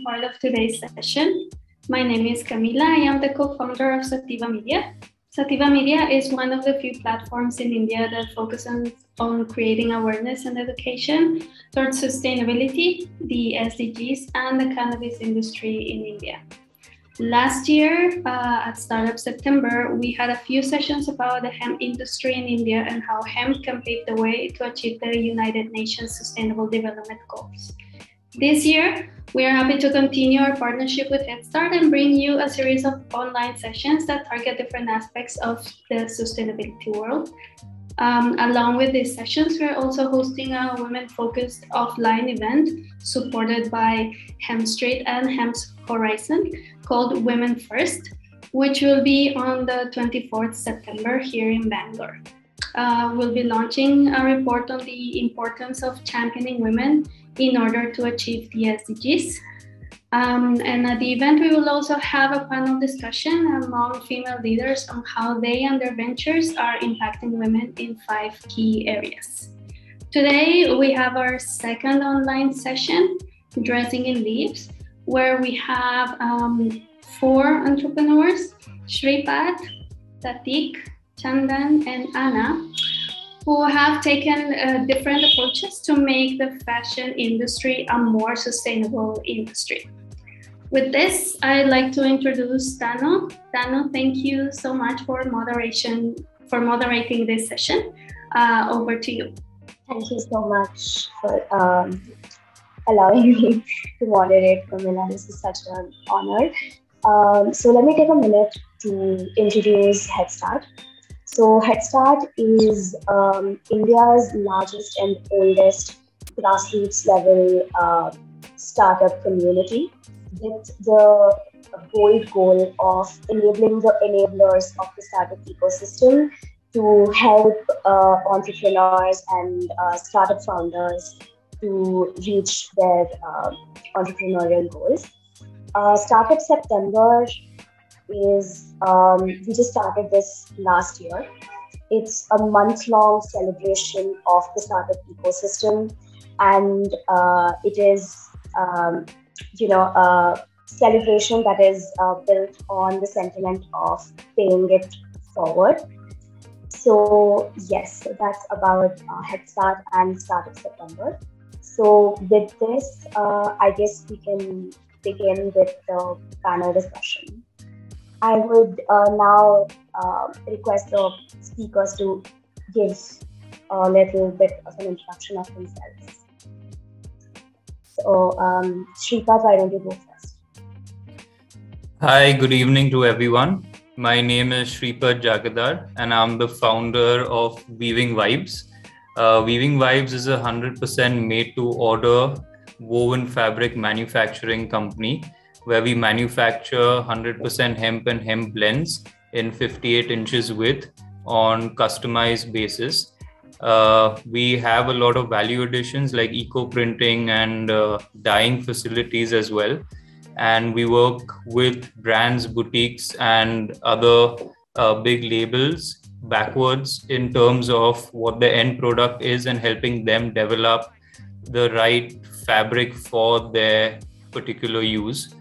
part of today's session. My name is Camila. I am the co-founder of Sativa Media. Sativa Media is one of the few platforms in India that focuses on creating awareness and education towards sustainability, the SDGs, and the cannabis industry in India. Last year, at Startup September, we had a few sessions about the hemp industry in India and how hemp can pave the way to achieve the United Nations Sustainable Development Goals. This year, we are happy to continue our partnership with Headstart and bring you a series of online sessions that target different aspects of the sustainability world. Along with these sessions, we're also hosting a women-focused offline event supported by Hemp Street and Hemp's Horizon called Women First, which will be on the 24th September here in Bangalore. We'll be launching a report on the importance of championing women in order to achieve the SDGs. And at the event, we will also have a panel discussion among female leaders on how they and their ventures are impacting women in 5 key areas. Today, we have our second online session, Dressing in Leaves, where we have 4 entrepreneurs, Shripat, Prateek, Chandan, and Annah, who have taken different approaches to make the fashion industry a more sustainable industry. With this, I'd like to introduce Dano. Dano, thank you so much for moderating this session. Over to you. Thank you so much for allowing me to moderate, Camila. This is such an honor. So let me take a minute to introduce Headstart. So Headstart is India's largest and oldest grassroots level startup community with the bold goal of enabling the enablers of the startup ecosystem to help entrepreneurs and startup founders to reach their entrepreneurial goals. Startup September is, we just started this last year. It's a month-long celebration of the startup ecosystem, and it is, a celebration that is built on the sentiment of paying it forward. So yes, that's about Headstart and Startup September. So with this, I guess we can begin with the panel discussion. I would now request the speakers to give a little bit of an introduction of themselves. So, Shripat, why don't you go first? Hi, good evening to everyone. My name is Shripat Jagirdar, and I'm the founder of WeavingVibes. WeavingVibes is a 100% made-to-order woven fabric manufacturing company where we manufacture 100% hemp and hemp blends in 58 inches width on customized basis. We have a lot of value additions like eco-printing and dyeing facilities as well. And we work with brands, boutiques, and other big labels backwards in terms of what the end product is and helping them develop the right fabric for their particular use.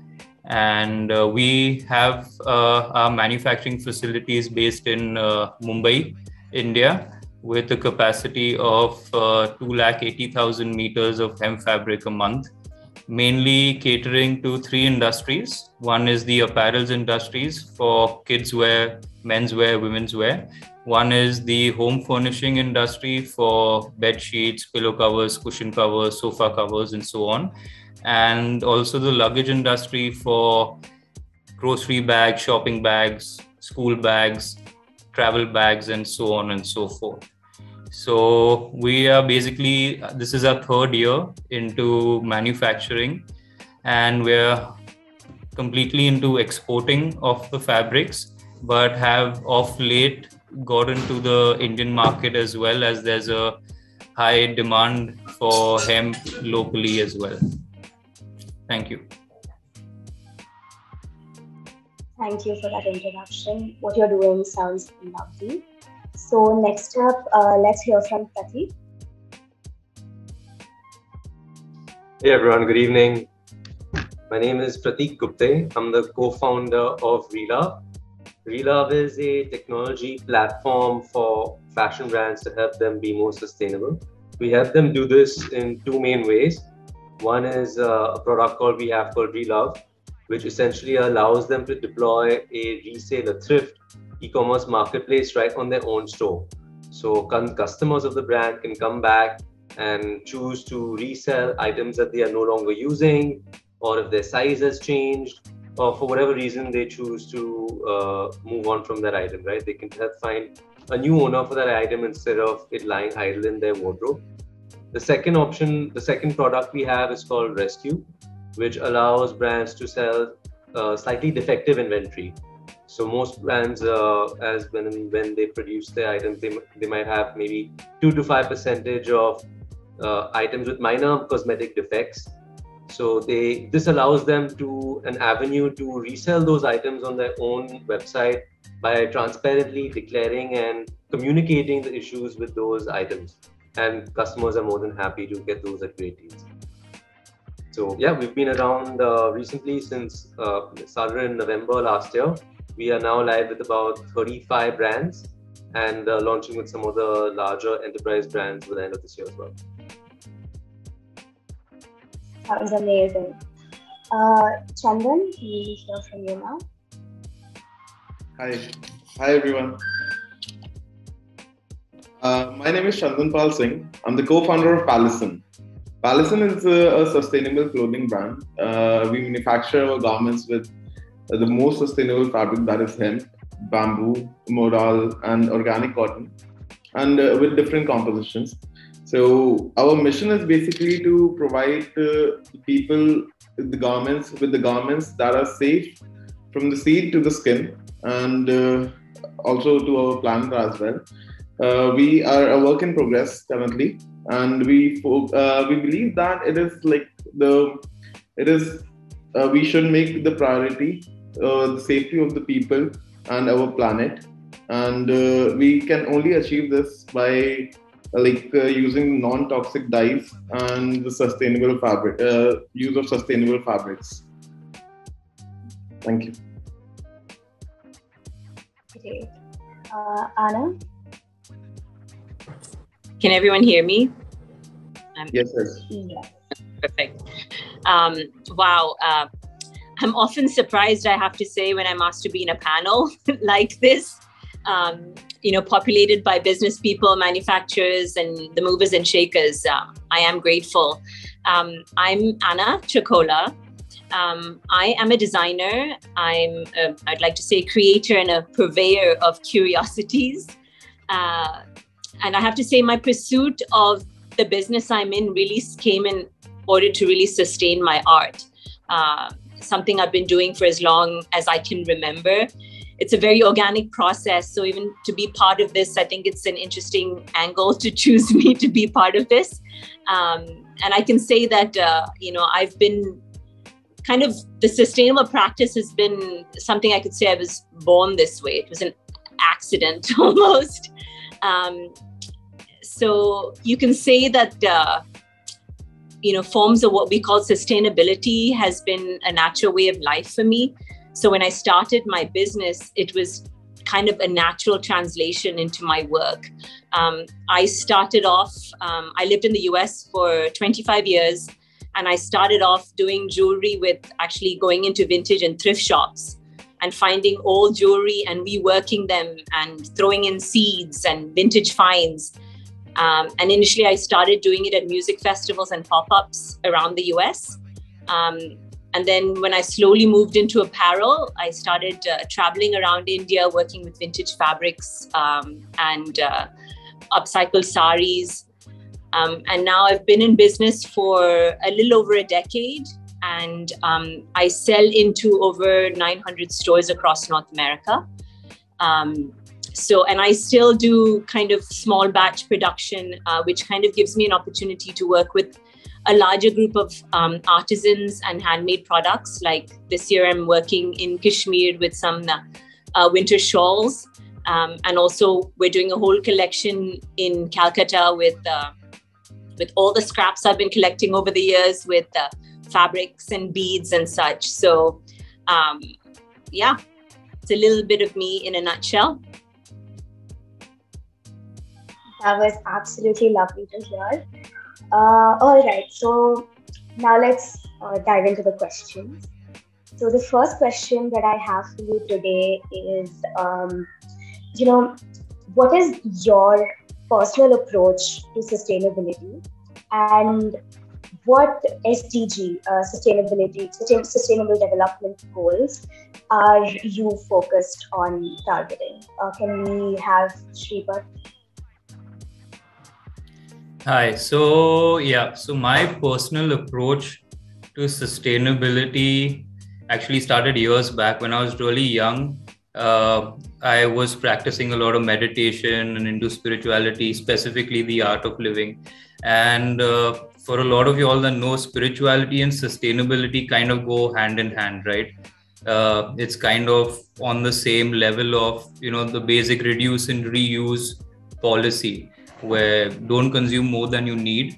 And we have our manufacturing facilities based in Mumbai, India, with a capacity of 280,000 meters of hemp fabric a month, mainly catering to 3 industries. One is the apparels industries for kids wear, men's wear, women's wear. One is the home furnishing industry for bed sheets, pillow covers, cushion covers, sofa covers, and so on. And also the luggage industry for grocery bags, shopping bags, school bags, travel bags, and so on and so forth. So we are basically, this is our 3rd year into manufacturing, and we're completely into exporting of the fabrics, but have of late got into the Indian market as well, as there's a high demand for hemp locally as well. Thank you. Thank you for that introduction. What you're doing sounds lovely. So next up, let's hear from Prateek. Hey everyone, good evening. My name is Prateek Gupte. I'm the co-founder of Relove. Relove is a technology platform for fashion brands to help them be more sustainable. We help them do this in two main ways. One is a product we have called Relove, which essentially allows them to deploy a resale, a thrift e-commerce marketplace right on their own store. So customers of the brand can come back and choose to resell items that they are no longer using, or if their size has changed, or for whatever reason they choose to move on from that item, right? They can help find a new owner for that item instead of it lying idle in their wardrobe. The second option, the second product we have is called Rescue, which allows brands to sell slightly defective inventory. So most brands, as when they produce their items, they might have maybe 2 to 5% of items with minor cosmetic defects. So this allows them to an avenue to resell those items on their own website by transparently declaring and communicating the issues with those items. And customers are more than happy to get those at great deals. So yeah, we've been around recently since started in November last year. We are now live with about 35 brands and launching with some of the larger enterprise brands by the end of this year as well. Sounds amazing. Chandan, we hear from you now. Hi everyone. My name is Chandan Pal Singh. I'm the co-founder of Pallison. Pallison is a sustainable clothing brand. We manufacture our garments with the most sustainable fabric, that is hemp, bamboo, modal, and organic cotton, and with different compositions. So our mission is basically to provide people with the garments that are safe from the seed to the skin, and also to our planet as well. We are a work in progress currently, and we believe that we should make the priority the safety of the people and our planet, and we can only achieve this by using non-toxic dyes and the sustainable use of sustainable fabrics. Thank you. Okay. Anna? Can everyone hear me? Yes. Perfect. Wow. I'm often surprised, I have to say, when I'm asked to be in a panel like this, populated by business people, manufacturers, and the movers and shakers. I am grateful. I'm Annah Chakola. I am a designer. I'd like to say creator and a purveyor of curiosities. And I have to say my pursuit of the business I'm in really came in order to really sustain my art. Something I've been doing for as long as I can remember. It's a very organic process. So even to be part of this, I think it's an interesting angle to choose me to be part of this. And I can say that, I've been kind of, the sustainable practice has been something I could say I was born this way. It was an accident almost. So you can say that, forms of what we call sustainability has been a natural way of life for me. So when I started my business, it was kind of a natural translation into my work. I started off, I lived in the US for 25 years, and I started off doing jewelry with actually going into vintage and thrift shops and finding old jewelry and reworking them and throwing in seeds and vintage finds. And initially I started doing it at music festivals and pop-ups around the US. And then when I slowly moved into apparel, I started traveling around India, working with vintage fabrics and upcycled saris. And now I've been in business for a little over a decade, and I sell into over 900 stores across North America. And I still do kind of small batch production, which kind of gives me an opportunity to work with a larger group of artisans and handmade products. Like this year, I'm working in Kashmir with some winter shawls. And also we're doing a whole collection in Calcutta with all the scraps I've been collecting over the years with fabrics and beads and such. So yeah, it's a little bit of me in a nutshell. That was absolutely lovely to hear. All right, so now let's dive into the questions. So the first question that I have for you today is, what is your personal approach to sustainability, and what SDG, sustainable development goals, are you focused on targeting? Can we have Shripat? Hi. So my personal approach to sustainability actually started years back when I was really young. I was practicing a lot of meditation and into spirituality, specifically the art of living. And for a lot of you all that know, spirituality and sustainability kind of go hand in hand, right? It's kind of on the same level of, the basic reduce and reuse policy, where don't consume more than you need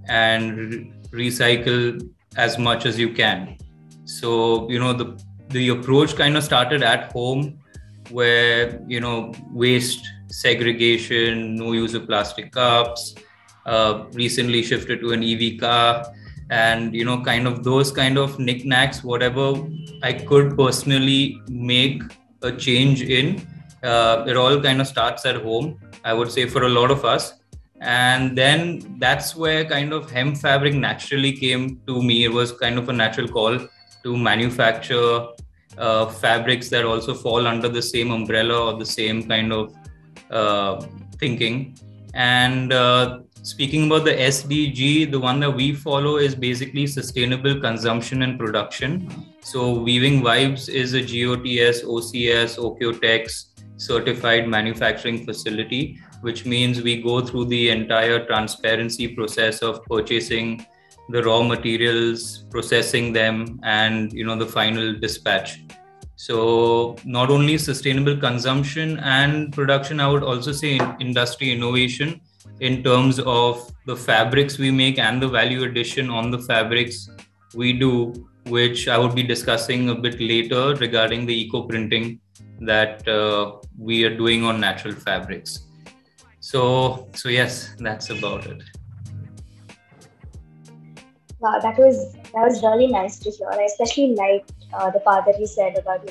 and recycle as much as you can. So, the approach kind of started at home, where, waste segregation, no use of plastic cups, recently shifted to an EV car, and, kind of those kind of knickknacks, whatever I could personally make a change in, it all kind of starts at home, I would say, for a lot of us. And then that's where kind of hemp fabric naturally came to me. It was kind of a natural call to manufacture fabrics that also fall under the same umbrella or the same kind of thinking. And speaking about the SDG, the one that we follow is basically sustainable consumption and production. So WeavingVibes is a GOTS, OCS, OCOTEX certified manufacturing facility, which means we go through the entire transparency process of purchasing the raw materials, processing them, and the final dispatch. So not only sustainable consumption and production, I would also say industry innovation in terms of the fabrics we make and the value addition on the fabrics we do, which I would be discussing a bit later regarding the eco-printing that we are doing on natural fabrics. So yes, that's about it. Wow, that was really nice to hear. I especially liked the part that you said about,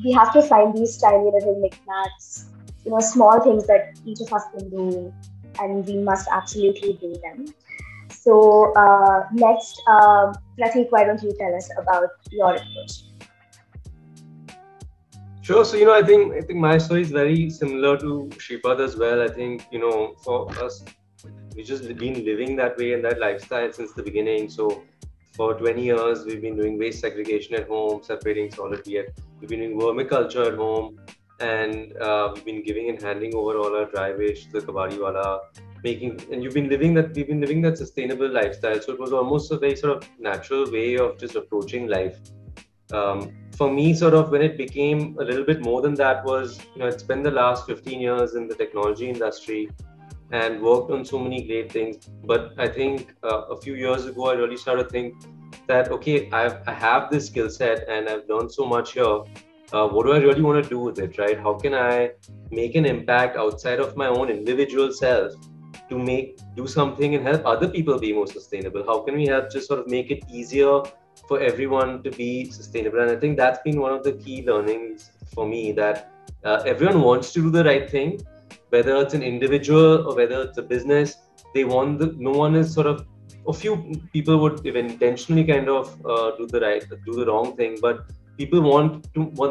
we have to find these tiny little knickknacks, small things that each of us can do, and we must absolutely do them. So next, Prateek, why don't you tell us about your approach? Sure. So, I think my story is very similar to Shripat as well. I think, for us, we've just been living that way and that lifestyle since the beginning. So for 20 years, we've been doing waste segregation at home, separating solid waste. We've been doing vermiculture at home, and we've been giving and handing over all our dry waste to the kabadiwala, and we've been living that sustainable lifestyle. So it was almost a very sort of natural way of just approaching life. For me, sort of when it became a little bit more than that was, it's been the last 15 years in the technology industry and worked on so many great things. But I think a few years ago, I really started to think that, okay, I have this skill set and I've learned so much here. What do I really want to do with it, right? How can I make an impact outside of my own individual self to do something and help other people be more sustainable? How can we help just sort of make it easier for everyone to be sustainable? And I think that's been one of the key learnings for me, that everyone wants to do the right thing, whether it's an individual or whether it's a business. No one is sort of, a few people would intentionally kind of do the wrong thing, but people want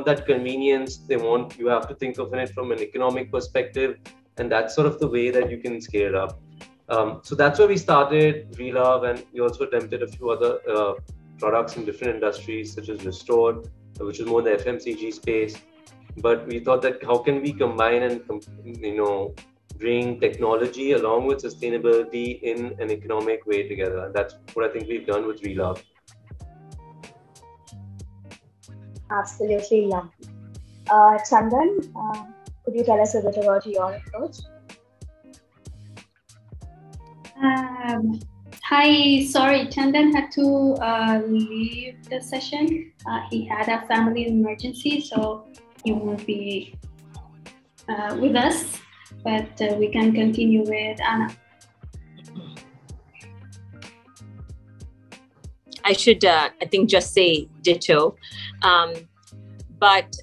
that convenience. You have to think of it from an economic perspective, and that's sort of the way that you can scale it up. So that's where we started Relove, and we also attempted a few other products in different industries, such as Restored, which is more the FMCG space. But we thought that how can we combine and bring technology along with sustainability in an economic way together. And that's what I think we've done with Relove. Absolutely lovely. Chandan, could you tell us a bit about your approach? Hi, sorry, Chandan had to leave the session. He had a family emergency, so he won't be with us, but we can continue with Anna. I should, I think, just say ditto. But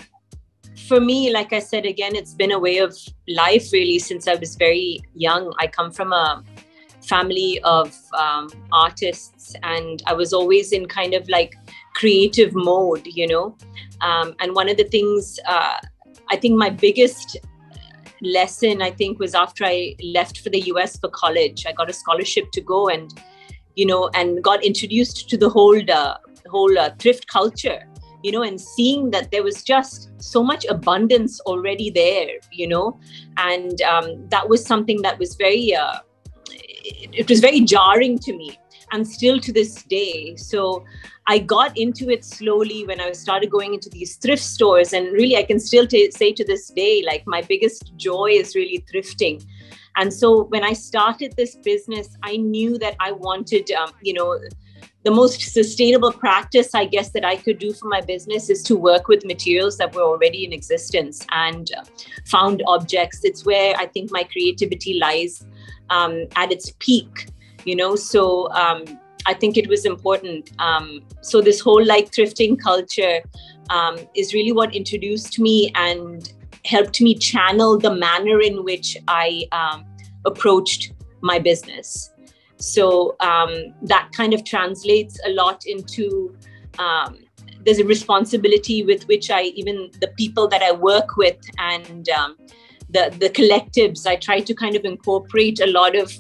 for me, like I said, again, it's been a way of life really since I was very young. I come from a family of artists, and I was always in kind of like creative mode, you know. And one of the things, I think my biggest lesson, I think, was after I left for the US for college. I got a scholarship to go and, you know, and got introduced to the whole thrift culture, you know, and seeing that there was just so much abundance already there, you know, and that was something that was very, it was very jarring to me, and still to this day. So I got into it slowly when I started going into these thrift stores, and really I can still say to this day, like my biggest joy is really thrifting. And so when I started this business, I knew that I wanted, you know, the most sustainable practice, I guess, that I could do for my business is to work with materials that were already in existence and found objects. It's where I think my creativity lies at its peak, you know. So I think it was important. So this whole like thrifting culture is really what introduced me and helped me channel the manner in which I approached my business. So that kind of translates a lot into, there's a responsibility with which even the people that I work with and the collectives, I try to kind of incorporate a lot of,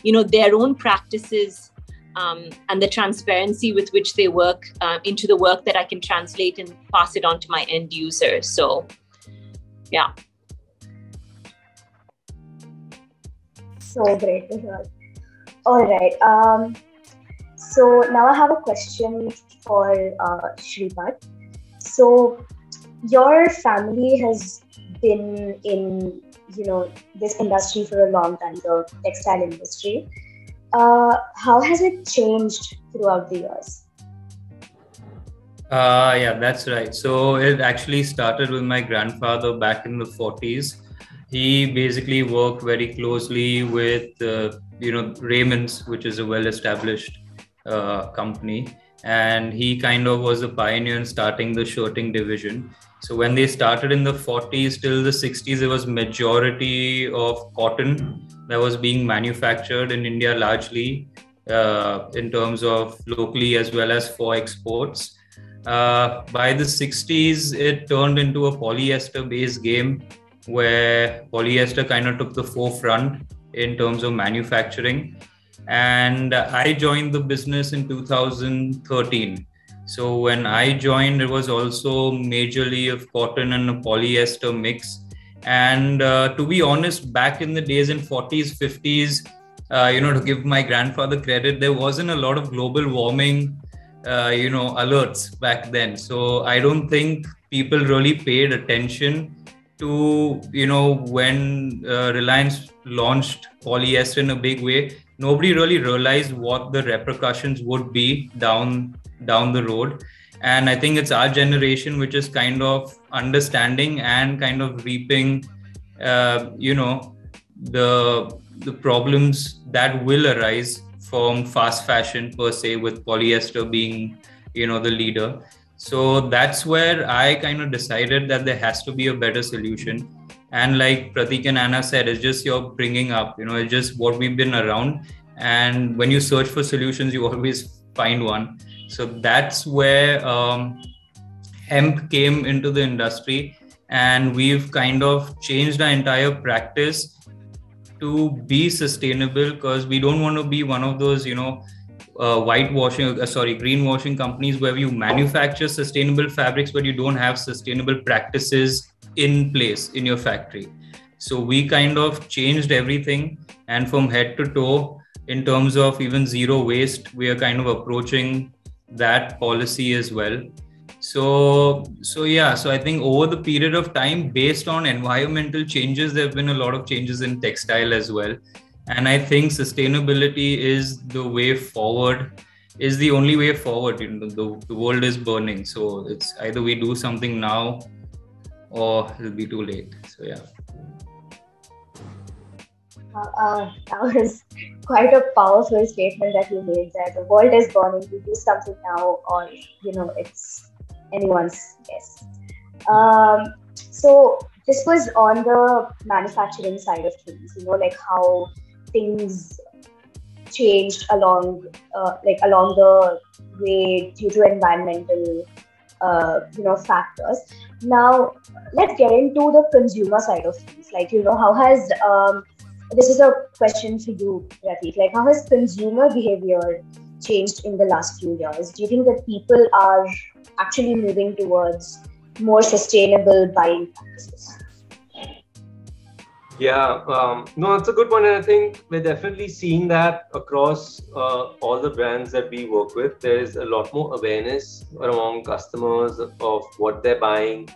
you know, their own practices and the transparency with which they work into the work that I can translate and pass it on to my end user. So, yeah. So great to hear. All right. So now I have a question for Shripat. So your family has been in, you know, this industry for a long time, the textile industry. How has it changed throughout the years? Yeah, that's right. So it actually started with my grandfather back in the 40s. He basically worked very closely with, you know, Raymond's, which is a well-established company. And he kind of was a pioneer in starting the shirting division. So when they started in the 40s till the 60s, there was majority of cotton that was being manufactured in India largely in terms of locally as well as for exports. By the 60s, it turned into a polyester-based game where polyester kind of took the forefront in terms of manufacturing. And I joined the business in 2013. So when I joined, it was also majorly of cotton and a polyester mix. And to be honest, back in the days in 40s, 50s, you know, to give my grandfather credit, there wasn't a lot of global warming, you know, alerts back then. So I don't think people really paid attention to, you know, when Reliance launched polyester in a big way. Nobody really realized what the repercussions would be down the road. And I think it's our generation which is kind of understanding and kind of reaping, you know, the problems that will arise from fast fashion per se, with polyester being, you know, the leader. So that's where I kind of decided that there has to be a better solution. And like Prateek and Anna said, it's just your bringing up, you know, it's just what we've been around. And when you search for solutions, you always find one. So that's where hemp came into the industry. And we've kind of changed our entire practice to be sustainable, because we don't want to be one of those, you know, greenwashing companies where you manufacture sustainable fabrics, but you don't have sustainable practices in place in your factory. So we kind of changed everything, and from head to toe, in terms of even zero waste, we are kind of approaching that policy as well. So I think over the period of time, based on environmental changes, there have been a lot of changes in textile as well. And I think sustainability is the way forward, is the only way forward. The world is burning. So it's either we do something now or it'll be too late. So yeah. That was quite a powerful statement that you made, that the world is burning, we do something now, or it's anyone's guess. So this was on the manufacturing side of things, like how things changed along the way due to environmental factors. Now let's get into the consumer side of things. How has this is a question for you, Prateek. How has consumer behavior changed in the last few years? Do you think that people are actually moving towards more sustainable buying practices? Yeah, no, it's a good one. And I think we're definitely seeing that across all the brands that we work with. There's a lot more awareness among customers of what they're buying,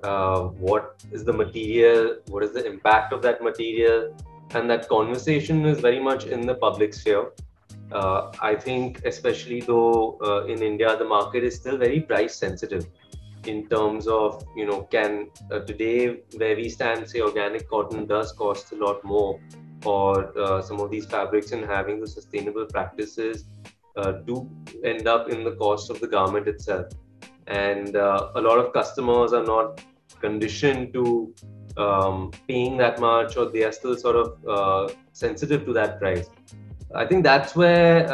what is the material, what is the impact of that material. And that conversation is very much in the public sphere. I think, especially though in India, the market is still very price sensitive in terms of, can today where we stand, say organic cotton does cost a lot more, or some of these fabrics, and having the sustainable practices do end up in the cost of the garment itself. And a lot of customers are not conditioned to paying that much, or they are still sort of sensitive to that price. I think that's where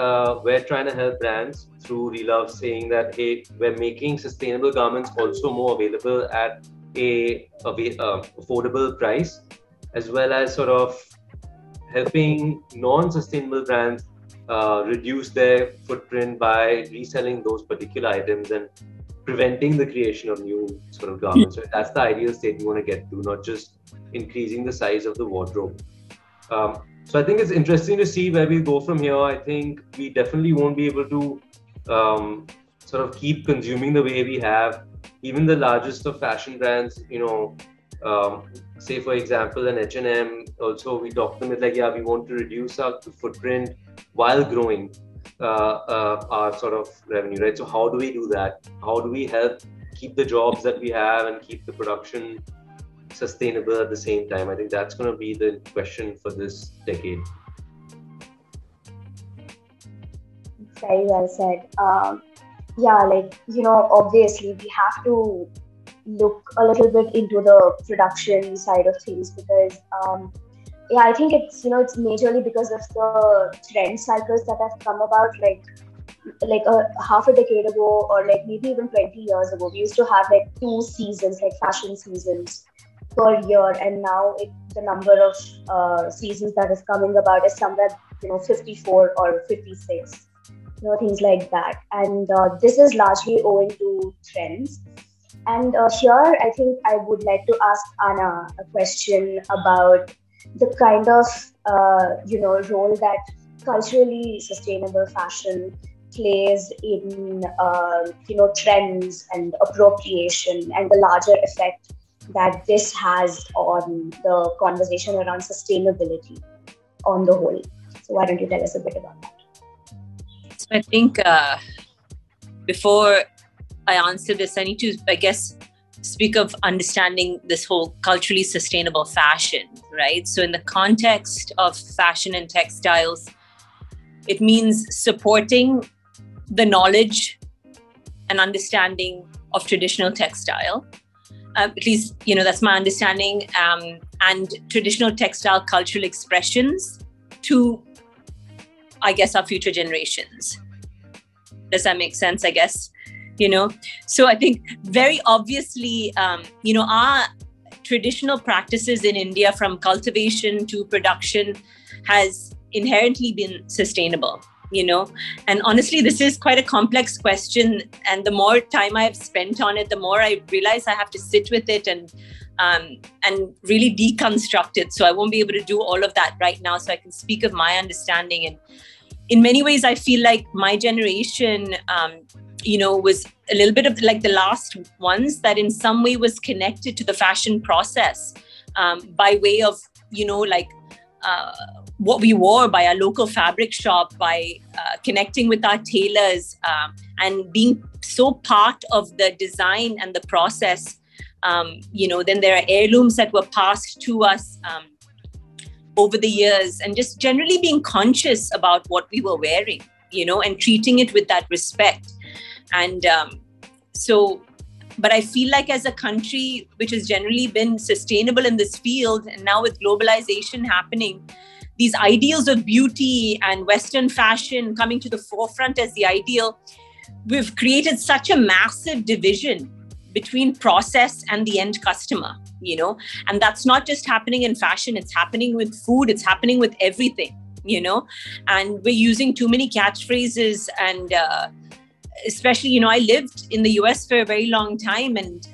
we're trying to help brands through Relove, saying that, hey, we're making sustainable garments also more available at a affordable price, as well as sort of helping non-sustainable brands reduce their footprint by reselling those particular items and preventing the creation of new sort of garments. Right? That's the ideal state you want to get to, not just increasing the size of the wardrobe. So I think it's interesting to see where we go from here. I think we definitely won't be able to sort of keep consuming the way we have. Even the largest of fashion brands, say for example, an H&M, also we talk to them, it's we want to reduce our footprint while growing our sort of revenue, right? So how do we do that? How do we help keep the jobs that we have and keep the production sustainable at the same time? I think that's going to be the question for this decade. Very well said. Obviously we have to look a little bit into the production side of things, because I think it's majorly because of the trend cycles that have come about, like half a decade ago, or maybe even 20 years ago, we used to have 2 seasons, fashion seasons per year, and now the number of seasons that is coming about is somewhere 54 or 56, things like that. And this is largely owing to trends. And here I think I would like to ask Anna a question about the kind of role that culturally sustainable fashion plays in trends and appropriation, and the larger effect that this has on the conversation around sustainability on the whole. So why don't you tell us a bit about that? So I think before I answer this, I need to, speak of understanding this whole culturally sustainable fashion, right? So in the context of fashion and textiles, it means supporting the knowledge and understanding of traditional textile. At least, that's my understanding, and traditional textile cultural expressions to, our future generations. Does that make sense, So I think very obviously, our traditional practices in India, from cultivation to production, has inherently been sustainable. And honestly, this is quite a complex question. And the more time I've spent on it, the more I realize I have to sit with it and really deconstruct it. So I won't be able to do all of that right now. So I can speak of my understanding. And in many ways, I feel like my generation, was a little bit of the last ones that in some way was connected to the fashion process by way of, what we wore, by our local fabric shop, by connecting with our tailors, and being so part of the design and the process. Then there are heirlooms that were passed to us over the years, and just generally being conscious about what we were wearing, and treating it with that respect. And but I feel like as a country which has generally been sustainable in this field, and now with globalization happening, these ideals of beauty and Western fashion coming to the forefront as the ideal, we've created such a massive division between process and the end customer, and that's not just happening in fashion, it's happening with food, it's happening with everything, and we're using too many catchphrases. And especially, I lived in the US for a very long time, and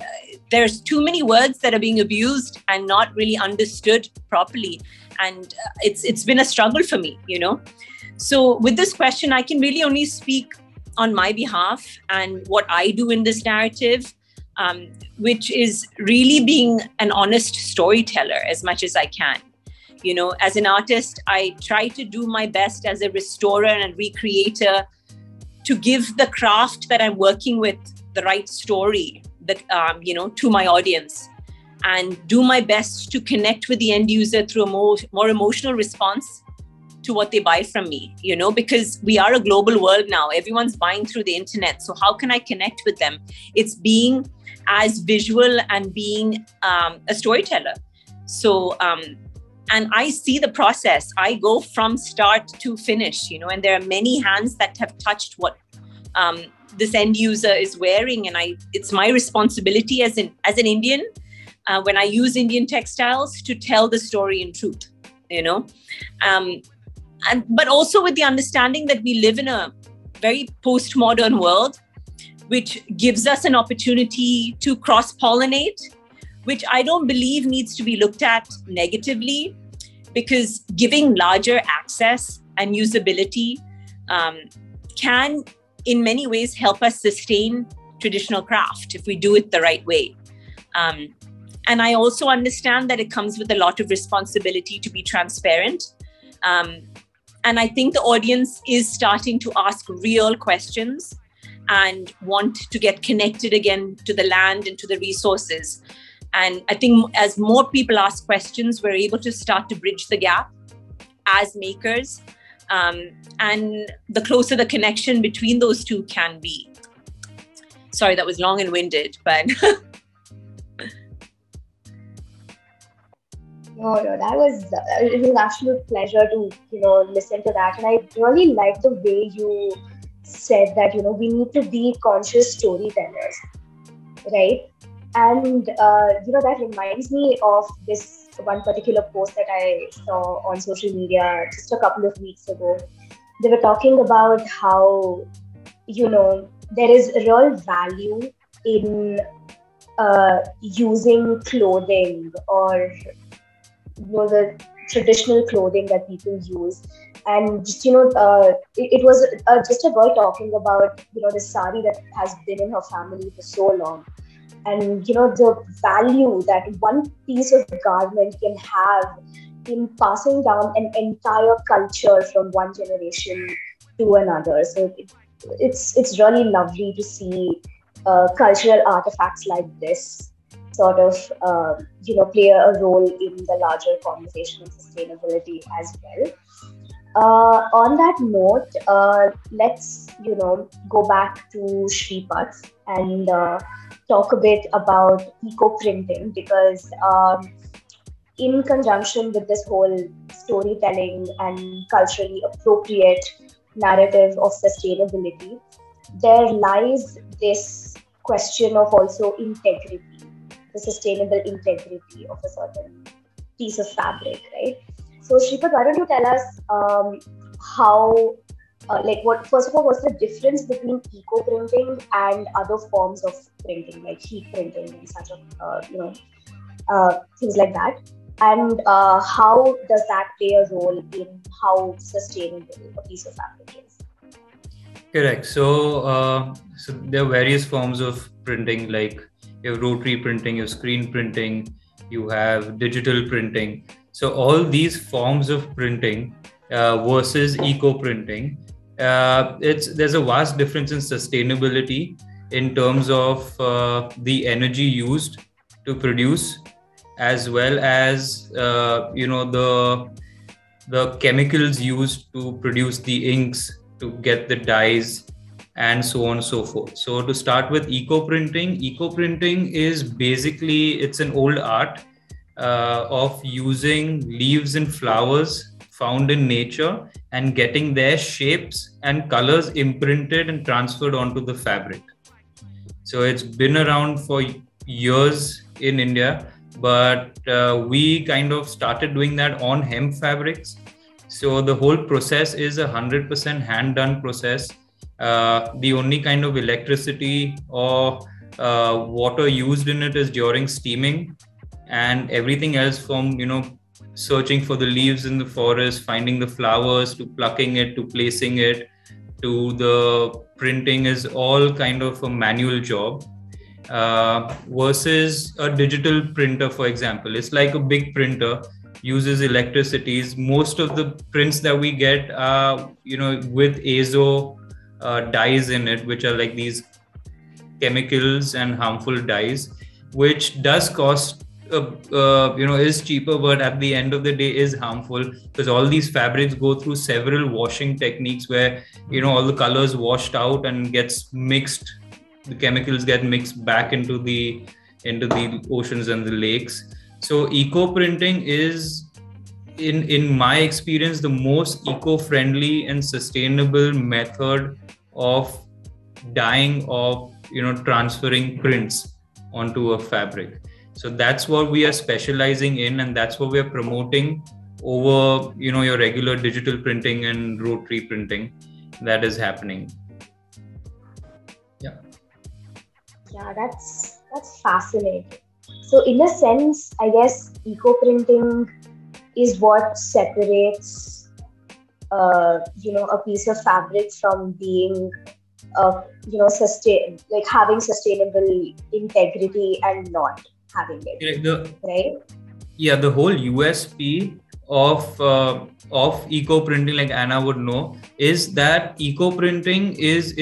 there's too many words that are being abused and not really understood properly. And it's been a struggle for me, So with this question, I can really only speak on my behalf and what I do in this narrative, which is really being an honest storyteller as much as I can. As an artist, I try to do my best as a restorer and recreator to give the craft that I'm working with the right story, to my audience, and do my best to connect with the end user through a more emotional response to what they buy from me, because we are a global world now. Everyone's buying through the internet. So how can I connect with them? It's being as visual and being a storyteller. So, and I see the process. I go from start to finish, and there are many hands that have touched what this end user is wearing. And it's my responsibility as an Indian, when I use Indian textiles, to tell the story in truth, but also with the understanding that we live in a very postmodern world, which gives us an opportunity to cross-pollinate, which I don't believe needs to be looked at negatively, because giving larger access and usability can in many ways help us sustain traditional craft if we do it the right way. And I also understand that it comes with a lot of responsibility to be transparent. And I think the audience is starting to ask real questions and want to get connected again to the land and to the resources. And I think as more people ask questions, we're able to start to bridge the gap as makers. And the closer the connection between those two can be. Sorry, that was long and winded, but... No, that was it was an absolute pleasure to listen to that, and I really like the way you said that we need to be conscious storytellers, right? And that reminds me of this one particular post that I saw on social media just a couple of weeks ago. They were talking about how there is real value in using clothing or the traditional clothing that people use, and just it was just a girl talking about the sari that has been in her family for so long, and the value that one piece of garment can have in passing down an entire culture from one generation to another. So it's really lovely to see cultural artifacts like this sort of play a role in the larger conversation of sustainability as well. On that note, let's go back to Shripat and talk a bit about eco-printing, because in conjunction with this whole storytelling and culturally appropriate narrative of sustainability, there lies this question of also integrity, the sustainable integrity of a certain piece of fabric, right? So Shripat, why don't you tell us how, first of all, what's the difference between eco-printing and other forms of printing, like heat printing and such things like that? And how does that play a role in how sustainable a piece of fabric is? Correct. So there are various forms of printing, like you have rotary printing, you have screen printing, you have digital printing. So all these forms of printing versus eco-printing, there's a vast difference in sustainability in terms of the energy used to produce, as well as the chemicals used to produce the inks, to get the dyes, and so on and so forth. So to start with eco-printing is basically, it's an old art of using leaves and flowers found in nature and getting their shapes and colors imprinted and transferred onto the fabric. So it's been around for years in India, but we kind of started doing that on hemp fabrics. So the whole process is 100% hand done process. The only kind of electricity or water used in it is during steaming, and everything else from searching for the leaves in the forest, finding the flowers, to plucking it, to placing it, to the printing is all kind of a manual job. Versus a digital printer, for example, it's like a big printer, uses electricities. Most of the prints that we get are with azo dyes in it, which are like these chemicals and harmful dyes, which does cost is cheaper, but at the end of the day is harmful, because all these fabrics go through several washing techniques where all the colors washed out and gets mixed, the chemicals get mixed back into the oceans and the lakes. So eco printing is, in my experience, the most eco-friendly and sustainable method of dyeing, of transferring prints onto a fabric. So that's what we are specializing in, and that's what we are promoting over your regular digital printing and rotary printing that is happening. Yeah, that's fascinating. So in a sense, I guess eco-printing is what separates a piece of fabric from being having sustainable integrity and not having it, right? Yeah, the whole USP of eco printing, like Anna would know, is that eco printing is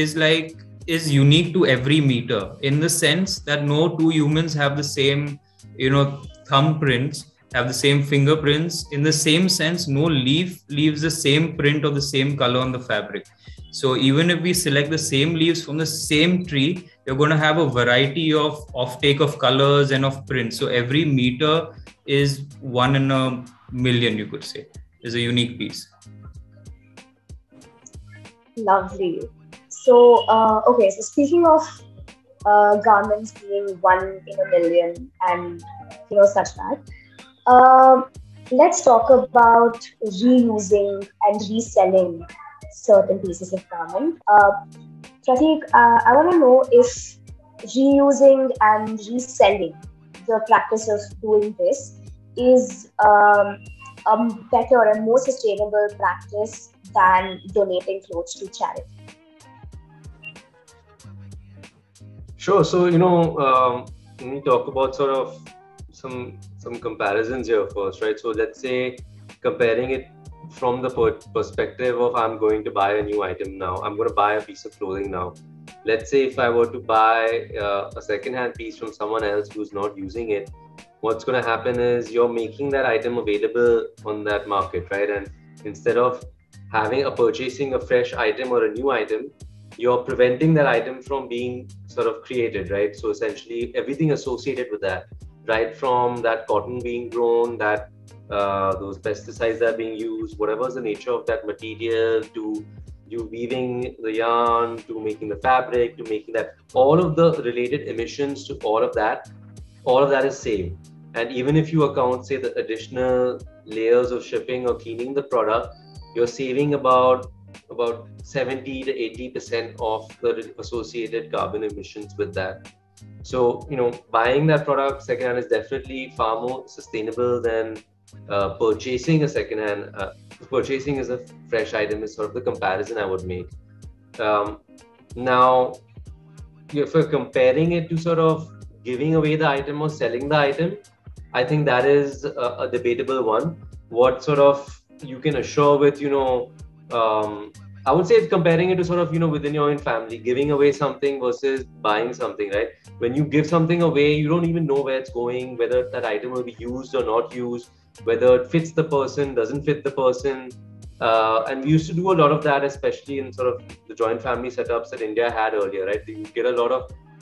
unique to every meter, in the sense that no two humans have the same thumbprints, have the same fingerprints. In the same sense, no leaf leaves the same print or the same color on the fabric. So even if we select the same leaves from the same tree, you're going to have a variety of offtake of colors and of prints. So every meter is 1 in a million, you could say, is a unique piece. Lovely. So, so speaking of garments being 1 in a million and such that, let's talk about reusing and reselling certain pieces of garment. Prateek, I want to know if reusing and reselling, the practice of doing this, is a better and more sustainable practice than donating clothes to charity. Sure. So, when we talk about sort of some comparisons here first, right? So let's say comparing it from the perspective of, I'm going to buy a new item now. I'm going to buy a piece of clothing now. Let's say if I were to buy a second-hand piece from someone else who's not using it, what's going to happen is you're making that item available on that market, right? And instead of purchasing a fresh item or a new item, you're preventing that item from being sort of created, right? So essentially everything associated with that, right from that cotton being grown, that those pesticides that are being used, whatever's the nature of that material, to you weaving the yarn, to making the fabric, to making that, all of the related emissions to all of that is same. And even if you account, say, the additional layers of shipping or cleaning the product, you're saving about 70 to 80% of the associated carbon emissions with that. So, buying that product secondhand is definitely far more sustainable than purchasing a secondhand. Purchasing as a fresh item is sort of the comparison I would make. Now, if you're comparing it to sort of giving away the item or selling the item, I think that is a debatable one. What sort of you can assure with, I would say it's comparing it to sort of, within your own family, giving away something versus buying something, right? When you give something away, you don't even know where it's going, whether that item will be used or not used, whether it fits the person, doesn't fit the person. And we used to do a lot of that, especially in sort of the joint family setups that India had earlier, right?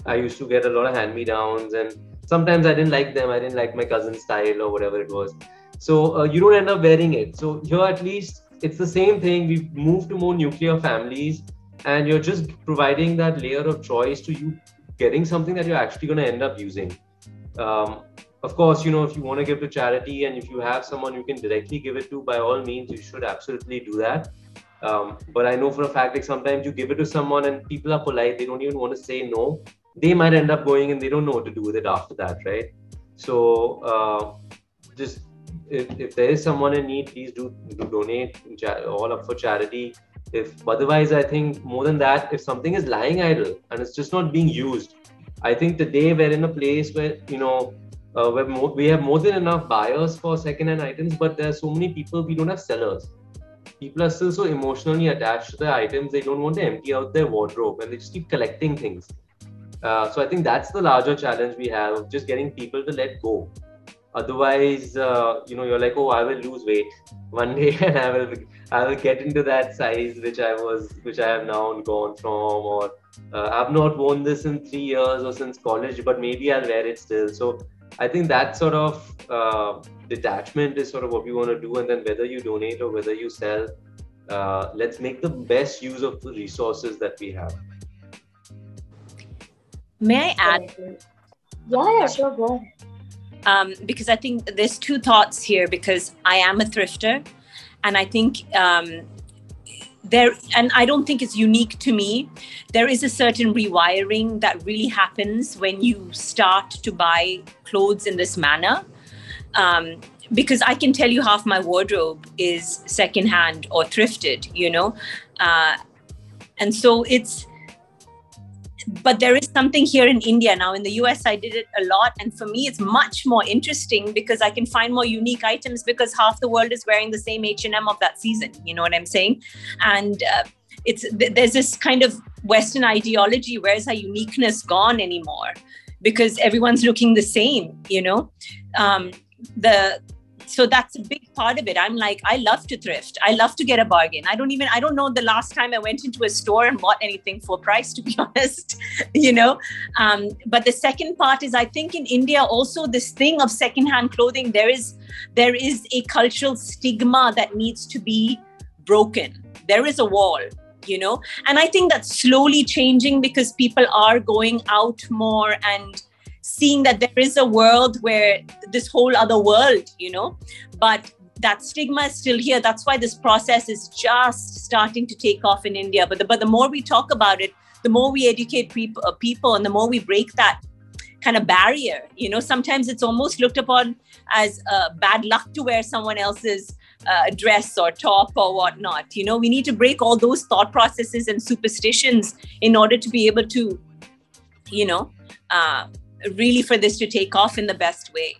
I used to get a lot of hand-me-downs, and sometimes I didn't like them. I didn't like my cousin's style or whatever it was. So you don't end up wearing it. So here at least it's the same thing. We've moved to more nuclear families, and you're just providing that layer of choice to you getting something that you're actually going to end up using. Of course, if you want to give to charity and if you have someone you can directly give it to, by all means, you should absolutely do that. But I know for a fact, like sometimes you give it to someone and people are polite. They don't even want to say no. They might end up going and they don't know what to do with it after that, right? So just if there is someone in need, please do donate, all up for charity. Otherwise, I think more than that, if something is lying idle and it's just not being used, I think today we're in a place where, we have more than enough buyers for second-hand items, but there are so many people, we don't have sellers. People are still so emotionally attached to their items, they don't want to empty out their wardrobe and they just keep collecting things. So I think that's the larger challenge we have, of just getting people to let go. Otherwise, you're like, oh, I will lose weight one day and I will get into that size which I have now gone from, or I've not worn this in 3 years or since college, but maybe I'll wear it still. So I think that sort of detachment is sort of what we want to do. And then whether you donate or whether you sell, let's make the best use of the resources that we have. May I add? Yeah, sure, go ahead. Because I think there's two thoughts here, because I am a thrifter, and I think and I don't think it's unique to me. There is a certain rewiring that really happens when you start to buy clothes in this manner. Because I can tell you half my wardrobe is secondhand or thrifted, and so but there is something here in India now. In the US, I did it a lot. And for me, it's much more interesting because I can find more unique items, because half the world is wearing the same H&M of that season. You know what I'm saying? And there's this kind of Western ideology. Where is our uniqueness gone anymore? Because everyone's looking the same, So that's a big part of it. I'm like, I love to thrift. I love to get a bargain. I don't know the last time I went into a store and bought anything full price, to be honest, But the second part is, I think in India also, this thing of secondhand clothing, there is a cultural stigma that needs to be broken. There is a wall, and I think that's slowly changing because people are going out more and seeing that there is a world where this whole other world, but that stigma is still here. That's why this process is just starting to take off in India. But the more we talk about it, the more we educate people, and the more we break that kind of barrier. Sometimes it's almost looked upon as bad luck to wear someone else's dress or top or whatnot. We need to break all those thought processes and superstitions in order to be able to, really for this to take off in the best way.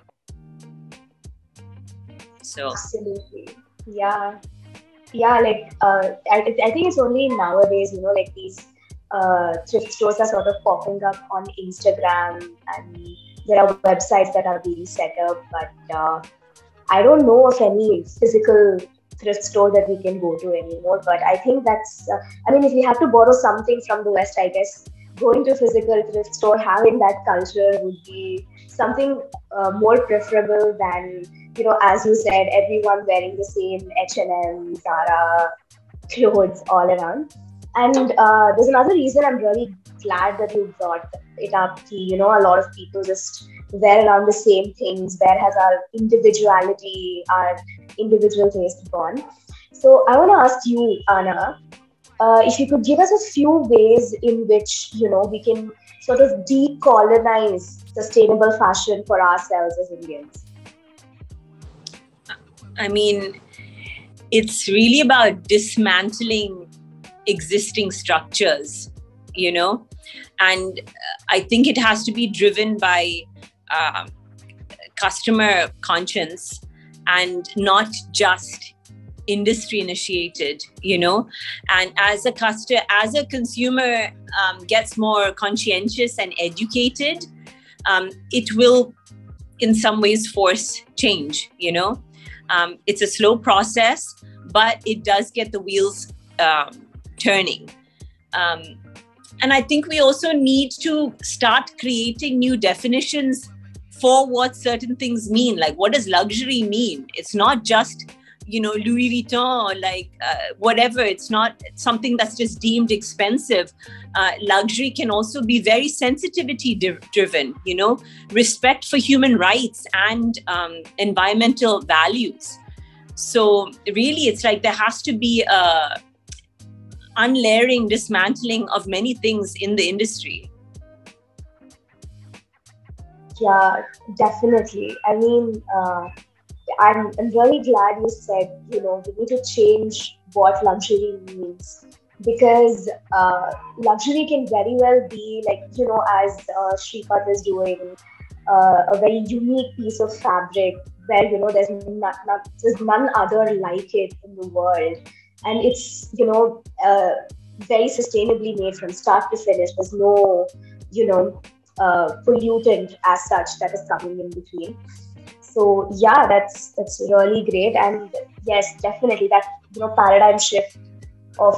So absolutely, yeah. Like I think it's only nowadays, like these thrift stores are sort of popping up on Instagram, and there are websites that are being set up, but I don't know of any physical thrift store that we can go to anymore. But I think that's if we have to borrow something from the West, I guess going to physical thrift store, having that culture would be something more preferable than, as you said, everyone wearing the same H&M, Zara clothes all around. And there's another reason I'm really glad that you brought it up. A lot of people just wear around the same things. Where has our individuality, our individual taste gone? So I want to ask you, Anna, if you could give us a few ways in which, we can sort of decolonize sustainable fashion for ourselves as Indians. It's really about dismantling existing structures, and I think it has to be driven by customer conscience and not just industry initiated, and as a consumer gets more conscientious and educated, it will in some ways force change. It's a slow process, but it does get the wheels turning. And I think we also need to start creating new definitions for what certain things mean. Like, what does luxury mean? It's not just, Louis Vuitton or whatever. It's not something that's just deemed expensive. Luxury can also be very sensitivity driven, respect for human rights and environmental values. So really, it's like there has to be a unlayering, dismantling of many things in the industry. Yeah, definitely. I mean, I'm really glad you said, we need to change what luxury means, because luxury can very well be as Shripat is doing, a very unique piece of fabric where, there's none other like it in the world. And it's, very sustainably made from start to finish. There's no, pollutant as such that is coming in between. So yeah, that's really great. And yes, definitely that, paradigm shift of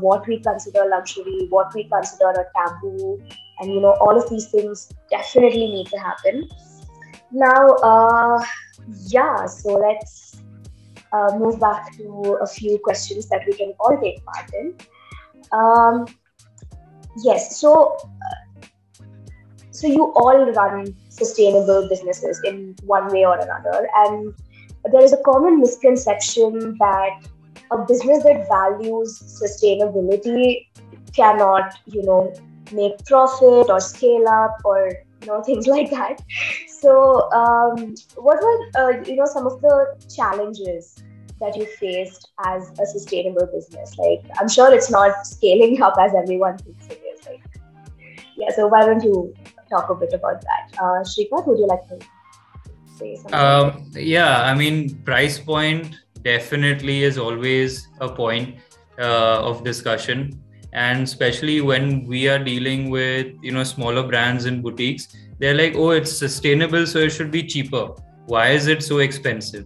what we consider luxury, what we consider a taboo, and, all of these things definitely need to happen. Now, so let's move back to a few questions that we can all take part in. Yes, so you all run sustainable businesses in one way or another, and there is a common misconception that a business that values sustainability cannot, make profit or scale up or things like that. So, what were some of the challenges that you faced as a sustainable business? Like, I'm sure it's not scaling up as everyone thinks it is. So why don't you talk a bit about that? Shripat, would you like to say something? Price point definitely is always a point of discussion. And especially when we are dealing with, smaller brands and boutiques, they're like, oh, it's sustainable, so it should be cheaper. Why is it so expensive?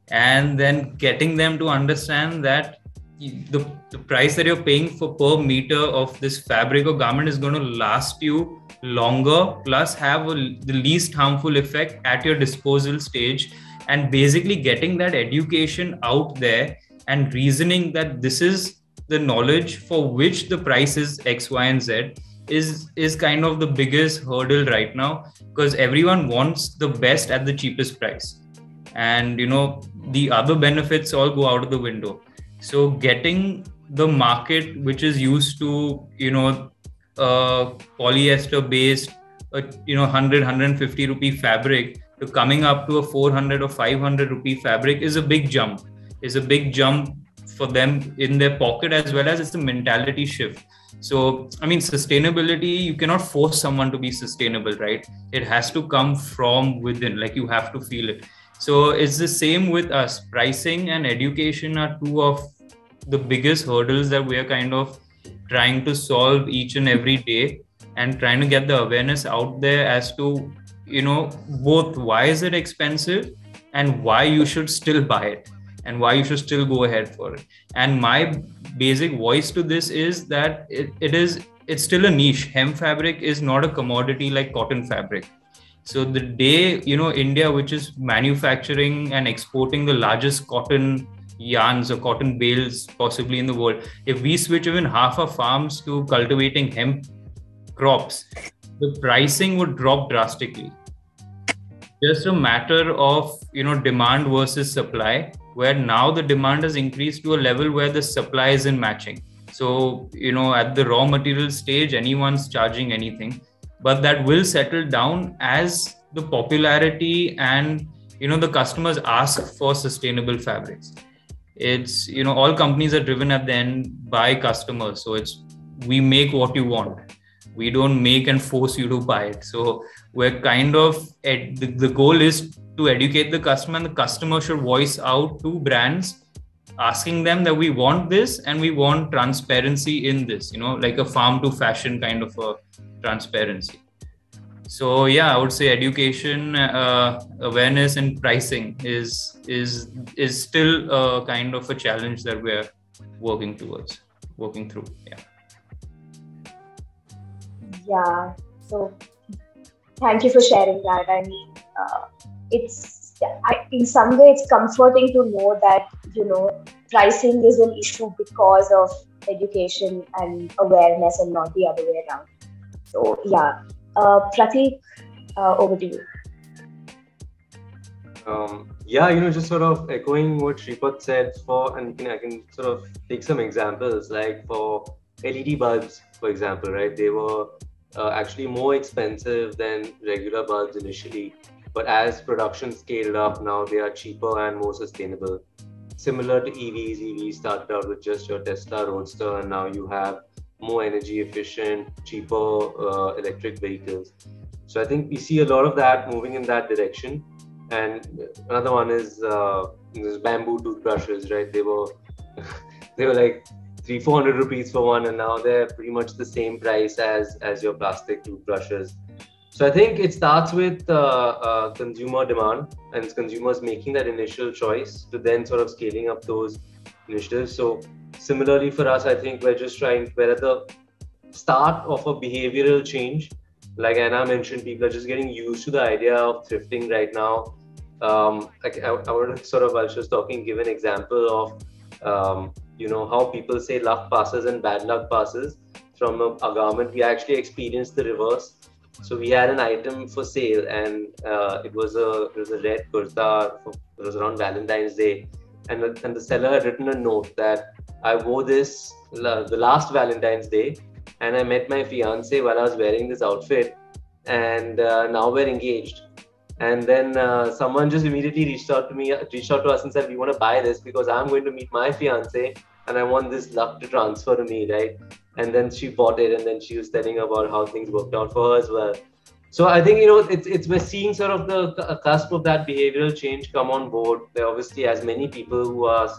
And then getting them to understand that the price that you're paying for per meter of this fabric or garment is going to last you longer, plus have the least harmful effect at your disposal stage, and basically getting that education out there and reasoning that this is the knowledge for which the price is X, Y, and Z is kind of the biggest hurdle right now, because everyone wants the best at the cheapest price. And, the other benefits all go out of the window. So getting the market, which is used to, polyester based, 150 rupee fabric, to coming up to a 400 or 500 rupee fabric is a big jump. For them in their pocket, as well as it's a mentality shift. So, sustainability, you cannot force someone to be sustainable, right? It has to come from within, like you have to feel it. So it's the same with us. Pricing and education are two of the biggest hurdles that we are kind of trying to solve each and every day, and trying to get the awareness out there as to, both why is it expensive and why you should still buy it and why you should still go ahead for it. And my basic voice to this is that it's still a niche. Hemp fabric is not a commodity like cotton fabric. So the day, India, which is manufacturing and exporting the largest cotton yarns or cotton bales possibly in the world, if we switch even half our farms to cultivating hemp crops, the pricing would drop drastically. Just a matter of, demand versus supply, where now the demand has increased to a level where the supply isn't matching. So, at the raw material stage, anyone's charging anything. But that will settle down as the popularity and, the customers ask for sustainable fabrics. It's, all companies are driven at the end by customers. So we make what you want. We don't make and force you to buy it. So we're kind of, the goal is to educate the customer, and the customer should voice out to brands asking them that we want this and we want transparency in this, like a farm to fashion kind of a transparency. So yeah, I would say education, awareness, and pricing is still kind of a challenge that we're working through. Yeah. So thank you for sharing that. I mean, in some way, it's comforting to know that pricing is an issue because of education and awareness, and not the other way around. So yeah. Prateek, over to you. Just sort of echoing what Shripat said, I can sort of take some examples, like for LED bulbs, for example, right? They were actually more expensive than regular bulbs initially, but as production scaled up, now they are cheaper and more sustainable. Similar to EVs, EVs started out with just your Tesla Roadster, and now you have more energy efficient, cheaper electric vehicles. So I think we see a lot of that moving in that direction. And another one is bamboo toothbrushes, right? They were like 300-400 rupees for one, and now they're pretty much the same price as your plastic toothbrushes. So I think it starts with consumer demand and consumers making that initial choice to then sort of scaling up those initiatives. So similarly for us, I think we're at the start of a behavioral change. Like Anna mentioned, people are just getting used to the idea of thrifting right now. I want to sort of, I was just give an example of, how people say luck passes and bad luck passes from a garment. We actually experienced the reverse. So we had an item for sale, and it was a red kurta. It was around Valentine's Day. And the seller had written a note that I wore this the last Valentine's Day, and I met my fiance while I was wearing this outfit, and now we're engaged. And then someone just immediately reached out to us and said, we want to buy this because I'm going to meet my fiance and I want this luck to transfer to me, right? And then she bought it, and then she was telling about how things worked out for her as well. So I think, we're seeing sort of the cusp of that behavioral change come on board. There are obviously as many people who are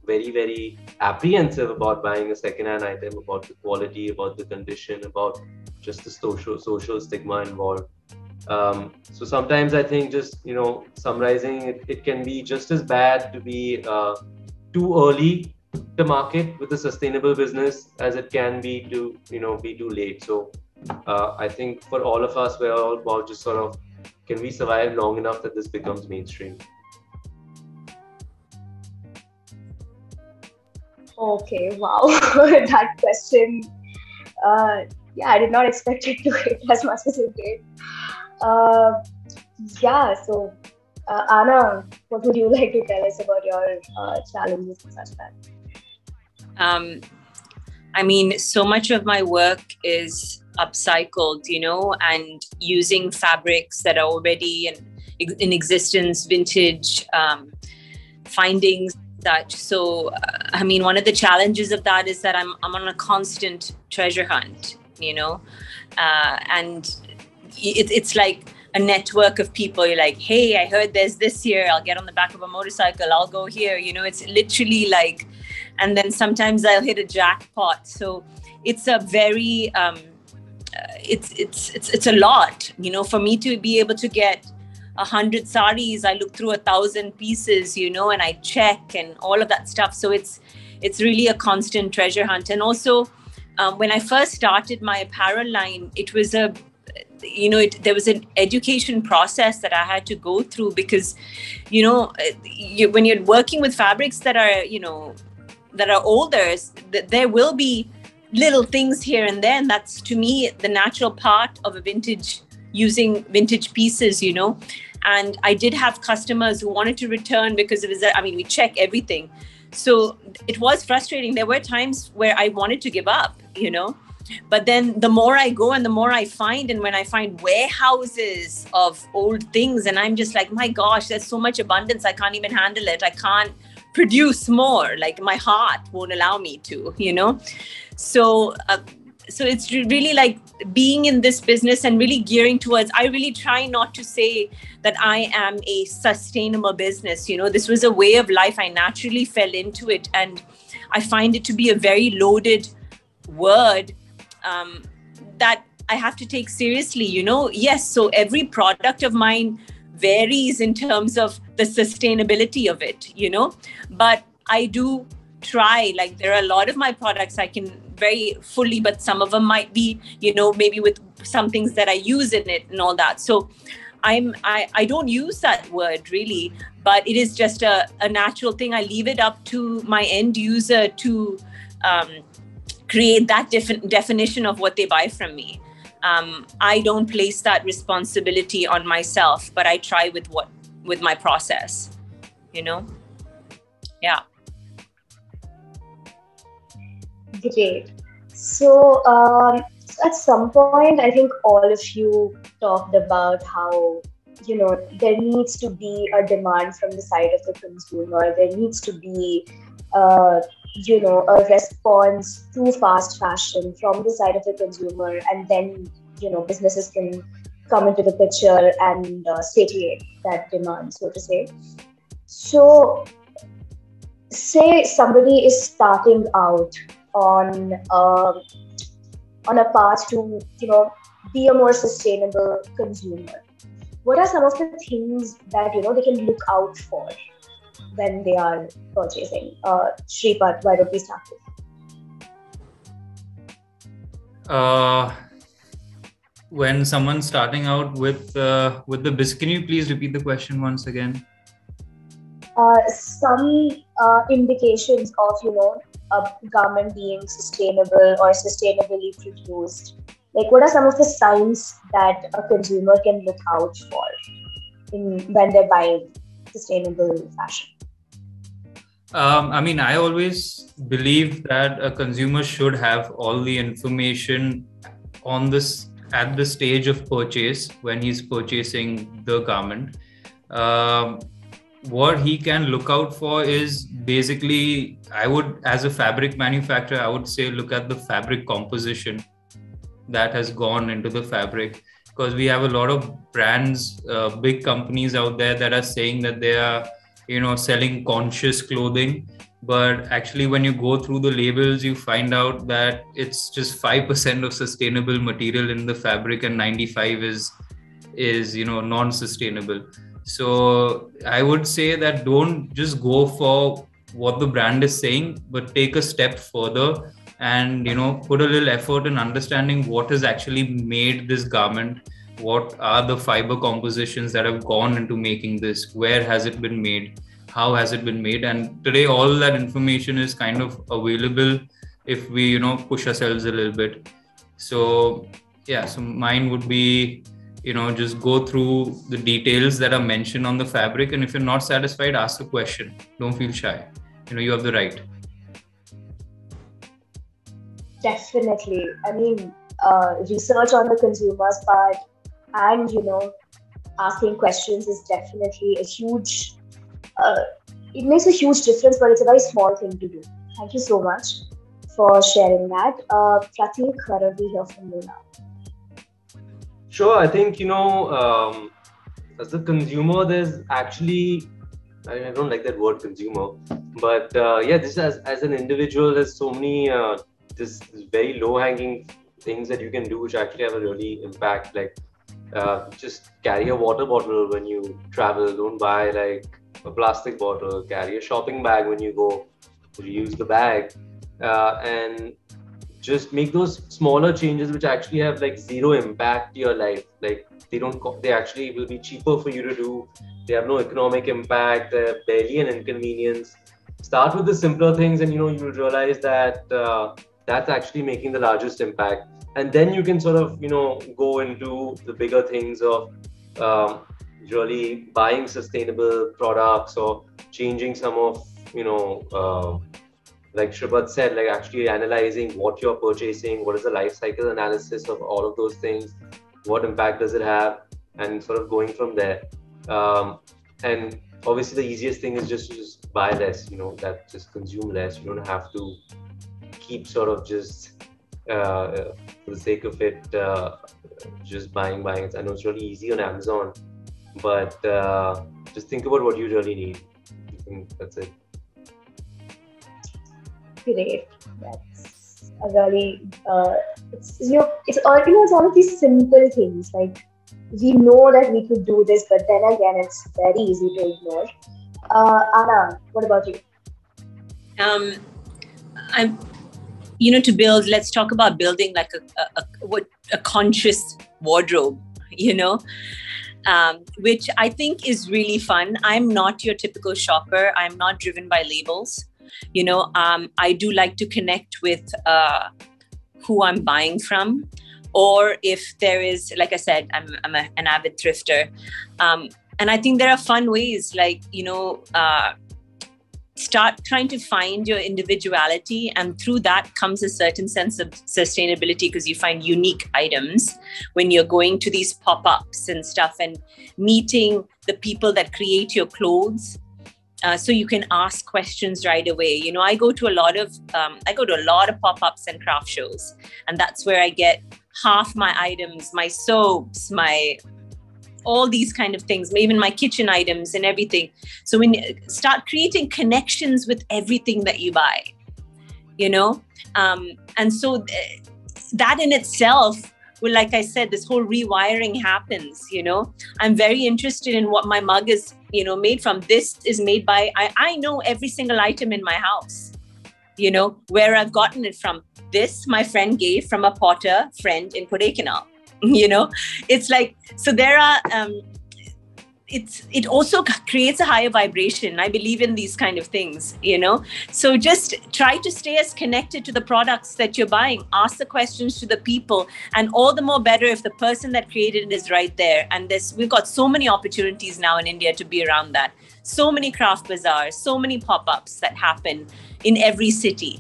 very, very apprehensive about buying a second-hand item, about the quality, about the condition, about just the social stigma involved. So sometimes I think just, summarizing, it can be just as bad to be too early to market with a sustainable business as it can be to, be too late. So I think for all of us, we're all about just sort of, can we survive long enough that this becomes mainstream? Okay, wow. That question, I did not expect it to hit as much as it did. So Anna, what would you like to tell us about your challenges and such that? I mean, so much of my work is upcycled, and using fabrics that are already in existence, vintage, finding such. So, I mean, one of the challenges of that is that I'm on a constant treasure hunt, and it's like a network of people. You're like, hey, I heard there's this here. I'll get on the back of a motorcycle. I'll go here. It's literally like, and then sometimes I'll hit a jackpot. So it's a very, it's a lot, for me to be able to get 100 saris. I look through 1,000 pieces, and I check and all of that stuff. So it's really a constant treasure hunt. And also when I first started my apparel line, it was there was an education process that I had to go through because, when you're working with fabrics that are, that are older, there will be little things here and there. And that's, to me, the natural part of a vintage, using vintage pieces, And I did have customers who wanted to return because it was, we check everything. So it was frustrating. There were times where I wanted to give up, But then the more I go and the more I find, and when I find warehouses of old things, and I'm just like, my gosh, there's so much abundance. I can't even handle it. I can't produce more. Like my heart won't allow me to, So it's really like being in this business and really gearing towards, I really try not to say that I am a sustainable business. This was a way of life. I naturally fell into it, and I find it to be a very loaded word that I have to take seriously. Yes, so every product of mine varies in terms of the sustainability of it, but I do try, like there are a lot of my products I can very fully, but some of them might be, maybe with some things that I use in it and all that. So I don't use that word really, but it is just a natural thing. I leave it up to my end user to create that definition of what they buy from me. I don't place that responsibility on myself, but I try with my process, Yeah. Great. So at some point, I think all of you talked about how, there needs to be a demand from the side of the consumer. There needs to be, a response to fast fashion from the side of the consumer. And then, businesses can come into the picture and satiate that demand, so to say. So, say somebody is starting out on a path to, be a more sustainable consumer. What are some of the things that, they can look out for when they are purchasing? Shripat, why don't we start with? When someone's starting out with the business, can you please repeat the question once again? Some indications of, a garment being sustainable or sustainably produced. Like, what are some of the signs that a consumer can look out for when they're buying sustainable fashion? I always believe that a consumer should have all the information on this at the stage of purchase when he's purchasing the garment. What he can look out for is basically, as a fabric manufacturer, I would say look at the fabric composition that has gone into the fabric, because we have a lot of brands, big companies out there that are saying that they are, selling conscious clothing. But actually, when you go through the labels, you find out that it's just 5% of sustainable material in the fabric and 95 is non-sustainable. So I would say that don't just go for what the brand is saying, but take a step further and, put a little effort in understanding what has actually made this garment. What are the fiber compositions that have gone into making this? Where has it been made? How has it been made? And today, all that information is kind of available if we, push ourselves a little bit. So, so mine would be, just go through the details that are mentioned on the fabric. And if you're not satisfied, ask a question. Don't feel shy. You have the right. Definitely. Research on the consumer's part and, asking questions is definitely a huge, it makes a huge difference, but it's a very small thing to do. Thank you so much for sharing that. Prateek, why don't we hear from you now? Sure. I think, as a consumer, there's actually, I don't like that word consumer, but this as an individual, there's so many this very low-hanging things that you can do which actually have a really impact. Like just carry a water bottle when you travel. Don't buy like a plastic bottle. Carry a shopping bag when you go. Reuse the bag, and just make those smaller changes which actually have like zero impact to your life. Like they actually will be cheaper for you to do. They have no economic impact. They're barely an inconvenience. Start with the simpler things, and you'll realize that that's actually making the largest impact. And then you can sort of go into the bigger things of really buying sustainable products or changing some of like Shripat said, like actually analyzing what you're purchasing, what is the life cycle analysis of all of those things, what impact does it have, and sort of going from there. And obviously the easiest thing is just buy less, that just consume less. You don't have to keep sort of just for the sake of it, just buying. I know it's really easy on Amazon, but just think about what you really need. I think that's it. Great. That's a really it's all of these simple things. Like, we know that we could do this, but then again, it's very easy to ignore. Anna, what about you? I'm, to build. Let's talk about building like a conscious wardrobe. Which I think is really fun. I'm not your typical shopper. I'm not driven by labels. I do like to connect with who I'm buying from, or if there is, like I said, I'm an avid thrifter, and I think there are fun ways, like start trying to find your individuality, and through that comes a certain sense of sustainability, because you find unique items when you're going to these pop-ups and stuff and meeting the people that create your clothes. So you can ask questions right away. I go to a lot of pop-ups and craft shows, and that's where I get half my items, my soaps, all these kind of things, even my kitchen items and everything. So when you start creating connections with everything that you buy, and so that in itself will, like I said, this whole rewiring happens. I'm very interested in what my mug is, made from. This is made by, I know every single item in my house, where I've gotten it from. This my friend gave from a potter friend in Kodaikanal. It's like, so there are, it also creates a higher vibration. I believe in these kind of things, so just try to stay as connected to the products that you're buying. Ask the questions to the people, and all the more better if the person that created it is right there. And we've got so many opportunities now in India to be around that. So many craft bazaars, so many pop-ups that happen in every city,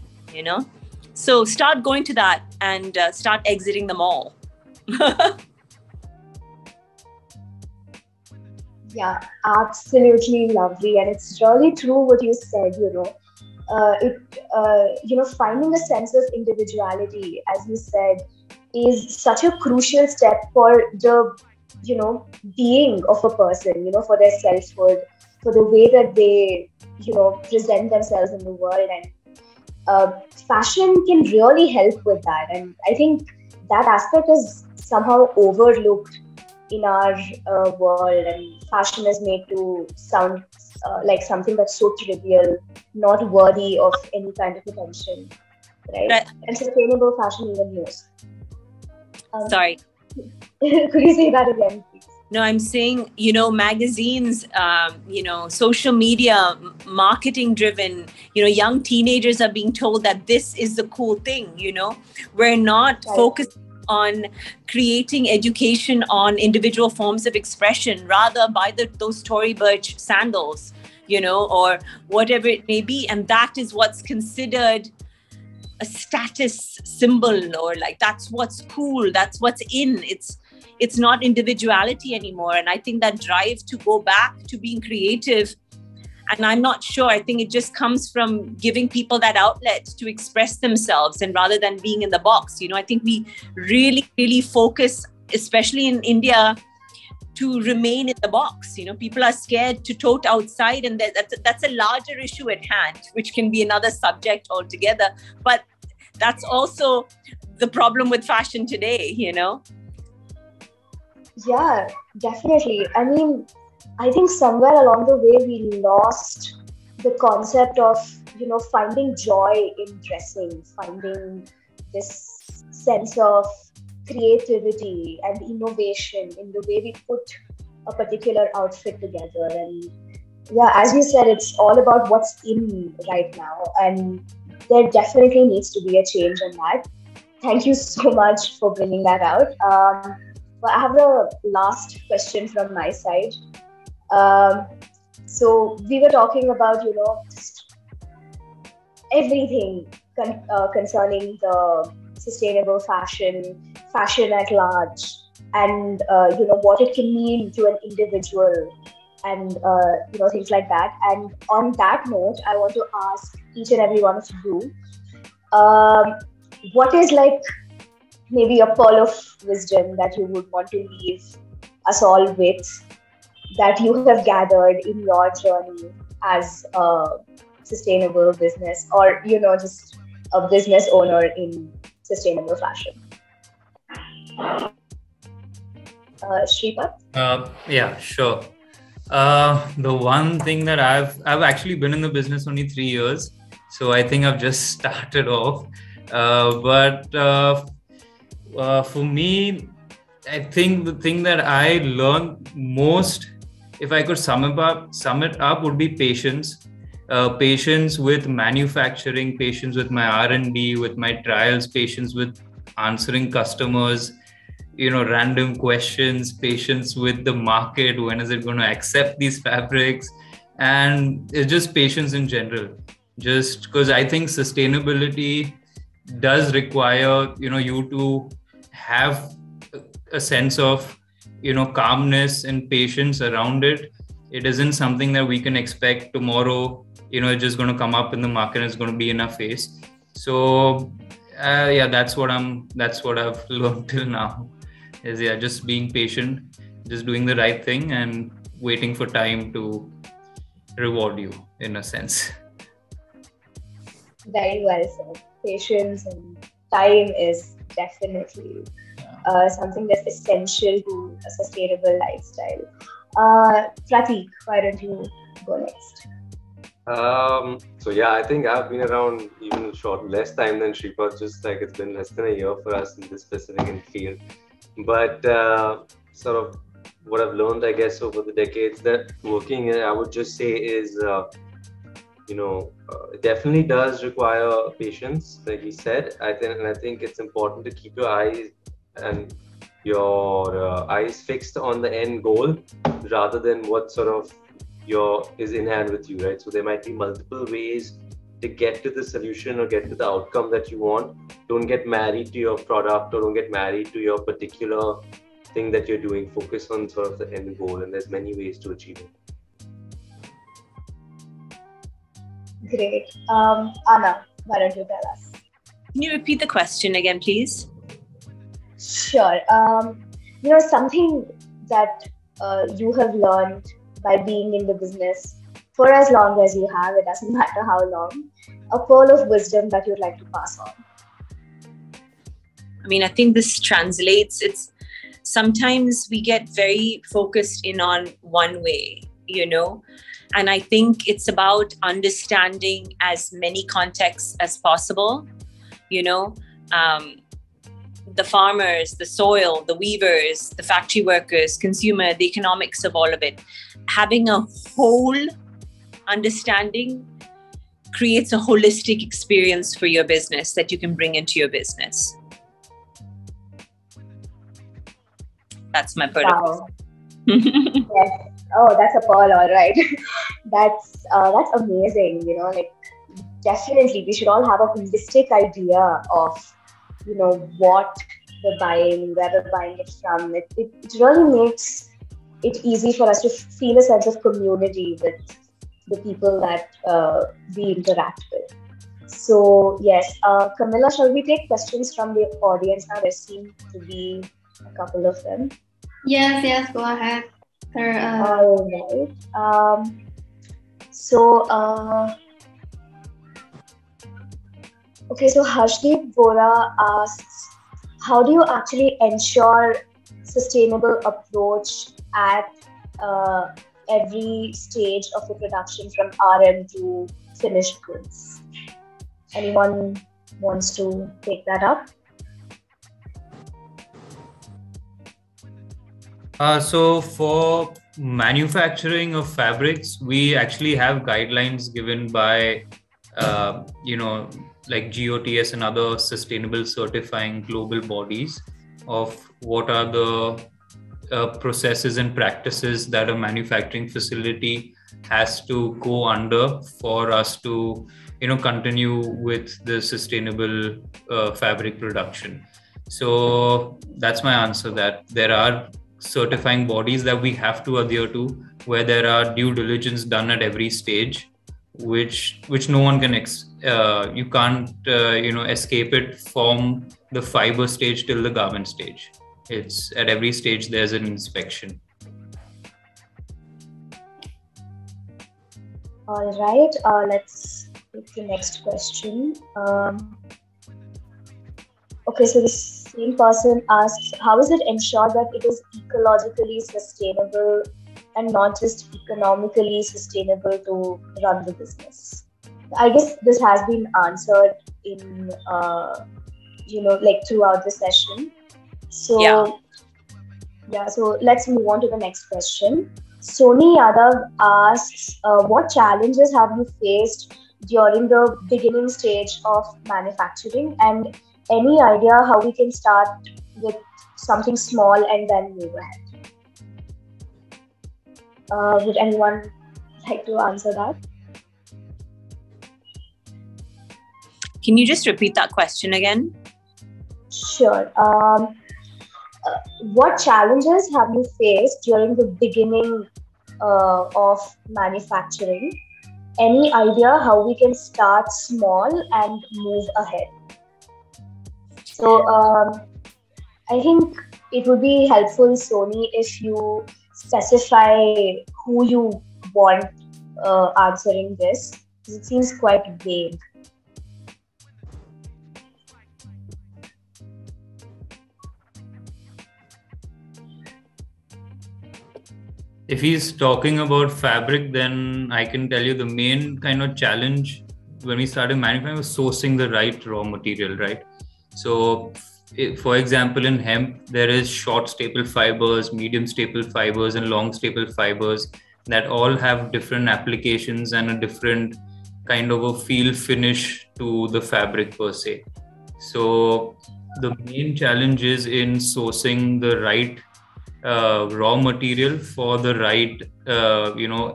so start going to that and start exiting them all. Yeah, absolutely lovely, and it's really true what you said. Finding a sense of individuality, as you said, is such a crucial step for the being of a person. For their selfhood, for the way that they present themselves in the world, and fashion can really help with that. And I think that aspect is somehow overlooked in our world, and fashion is made to sound like something that's so trivial, not worthy of any kind of attention, right? And sustainable fashion even more. Sorry. Could you say that again, please? No, I'm saying, magazines, social media, marketing driven, young teenagers are being told that this is the cool thing, we're not focused on creating education on individual forms of expression. Rather, buy those Tory Burch sandals, or whatever it may be. And that is what's considered a status symbol, or like that's what's cool, that's what's in. It's not individuality anymore. And I think that drive to go back to being creative, and I'm not sure, I think it just comes from giving people that outlet to express themselves, and rather than being in the box. I think we really, really focus, especially in India, to remain in the box. People are scared to tote outside, and that's a larger issue at hand, which can be another subject altogether. But that's also the problem with fashion today, Yeah, definitely. I mean, I think somewhere along the way we lost the concept of, finding joy in dressing, finding this sense of creativity and innovation in the way we put a particular outfit together. And yeah, as you said, it's all about what's in right now. And there definitely needs to be a change in that. Thank you so much for bringing that out. But I have the last question from my side. So we were talking about, just everything concerning the sustainable fashion at large, and what it can mean to an individual, and things like that. And on that note, I want to ask each and every one of you, what is like maybe a pearl of wisdom that you would want to leave us all with, that you have gathered in your journey as a sustainable business, or just a business owner in sustainable fashion? Shripat? Yeah, sure. The one thing that I've actually been in the business only 3 years, so I think I've just started off. But for me, I think the thing that I learned most, if I could sum it up, would be patience. Patience with manufacturing, patience with my R&D, with my trials, patience with answering customers, random questions, patience with the market, when is it going to accept these fabrics, and it's just patience in general. Just because I think sustainability does require you to have a sense of calmness and patience around it. It isn't something that we can expect tomorrow, it's just going to come up in the market and it's going to be in our face. So that's what I've learned till now, is just being patient, just doing the right thing and waiting for time to reward you, in a sense. Very well said. Patience and time is definitely something that's essential to a sustainable lifestyle. Prateek, why don't you go next? I think I've been around even less time than Shripat, just like it's been less than a year for us in this specific field. But sort of what I've learned, I guess, over the decades that working, I would just say is, it definitely does require patience, like he said. I think it's important to keep your eyes fixed on the end goal rather than what sort of is in hand with you, right? So there might be multiple ways to get to the solution or get to the outcome that you want. Don't get married to your product, or don't get married to your particular thing that you're doing. Focus on sort of the end goal, and there's many ways to achieve it. Great. Anna, why don't you tell us? Can you repeat the question again, please? Sure. Something that you have learned by being in the business for as long as you have, it doesn't matter how long, a pearl of wisdom that you'd like to pass on. I mean, I think this translates. It's sometimes we get very focused in on one way, and I think it's about understanding as many contexts as possible, the farmers, the soil, the weavers, the factory workers, consumer, the economics of all of it. Having a whole understanding creates a holistic experience for your business that you can bring into your business. That's my pearl. Wow. Yes. Oh, that's a pearl, all right. That's amazing. Definitely, we should all have a holistic idea of what we're buying, where we're buying it from. It really makes it easy for us to feel a sense of community with the people that we interact with. So yes, Camilla, shall we take questions from the audience now? There seem to be a couple of them. Yes, go ahead. All right. Okay, so Harshdeep Bora asks, how do you actually ensure sustainable approach at every stage of the production from RM to finished goods? Anyone wants to take that up? So for manufacturing of fabrics, we actually have guidelines given by, like GOTS and other sustainable certifying global bodies of what are the processes and practices that a manufacturing facility has to go under for us to, continue with the sustainable fabric production. So that's my answer, that there are certifying bodies that we have to adhere to, where there are due diligence done at every stage, which no one can you can't escape it from the fiber stage till the garment stage. It's at every stage there's an inspection. All right, let's take the next question. Okay, so the same person asks, how is it ensured that it is ecologically sustainable and not just economically sustainable to run the business? I guess this has been answered in, throughout the session. So, so let's move on to the next question. Soni Yadav asks, what challenges have you faced during the beginning stage of manufacturing, and any idea how we can start with something small and then move ahead? Would anyone like to answer that? Can you just repeat that question again? Sure. What challenges have you faced during the beginning of manufacturing? Any idea how we can start small and move ahead? So I think it would be helpful, Soni, if you specify who you want answering this, because it seems quite vague. If he's talking about fabric, then I can tell you the main kind of challenge when we started manufacturing was sourcing the right raw material, right? So, for example, in hemp, there is short staple fibers, medium staple fibers, and long staple fibers that all have different applications and a different kind of a feel finish to the fabric per se. So, the main challenge is in sourcing the right raw material for the right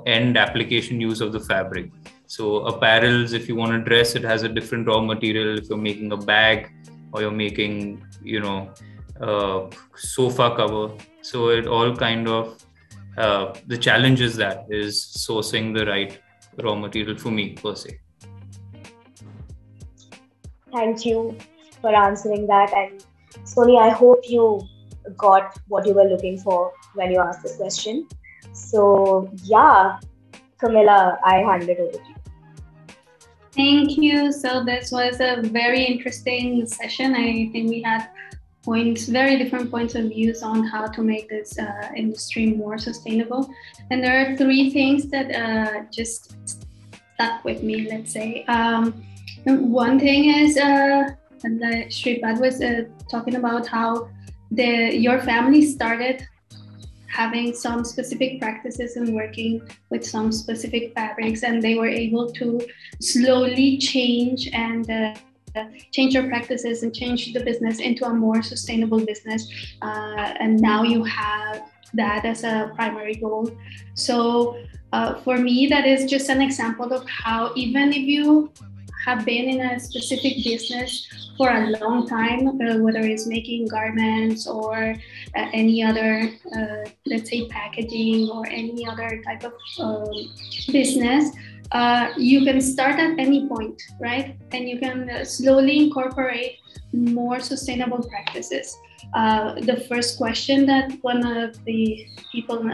end application use of the fabric. So apparels, if you want to dress, it has a different raw material. If you're making a bag or you're making sofa cover, so it all kind of the challenge is sourcing the right raw material for me per se. Thank you for answering that, and Soni, I hope you got what you were looking for when you asked this question. So yeah, Camilla, I hand it over to you. Thank you. So this was a very interesting session. I think we had very different points of views on how to make this industry more sustainable. And there are three things that just stuck with me, let's say. One thing is, Shripat was talking about how your family started having some specific practices and working with some specific fabrics, and they were able to slowly change and change their practices and change the business into a more sustainable business. And now you have that as a primary goal. So for me, that is just an example of how even if you have been in a specific business for a long time, whether it's making garments or any other, let's say, packaging or any other type of business, you can start at any point, right? And you can slowly incorporate more sustainable practices. The first question that one of the people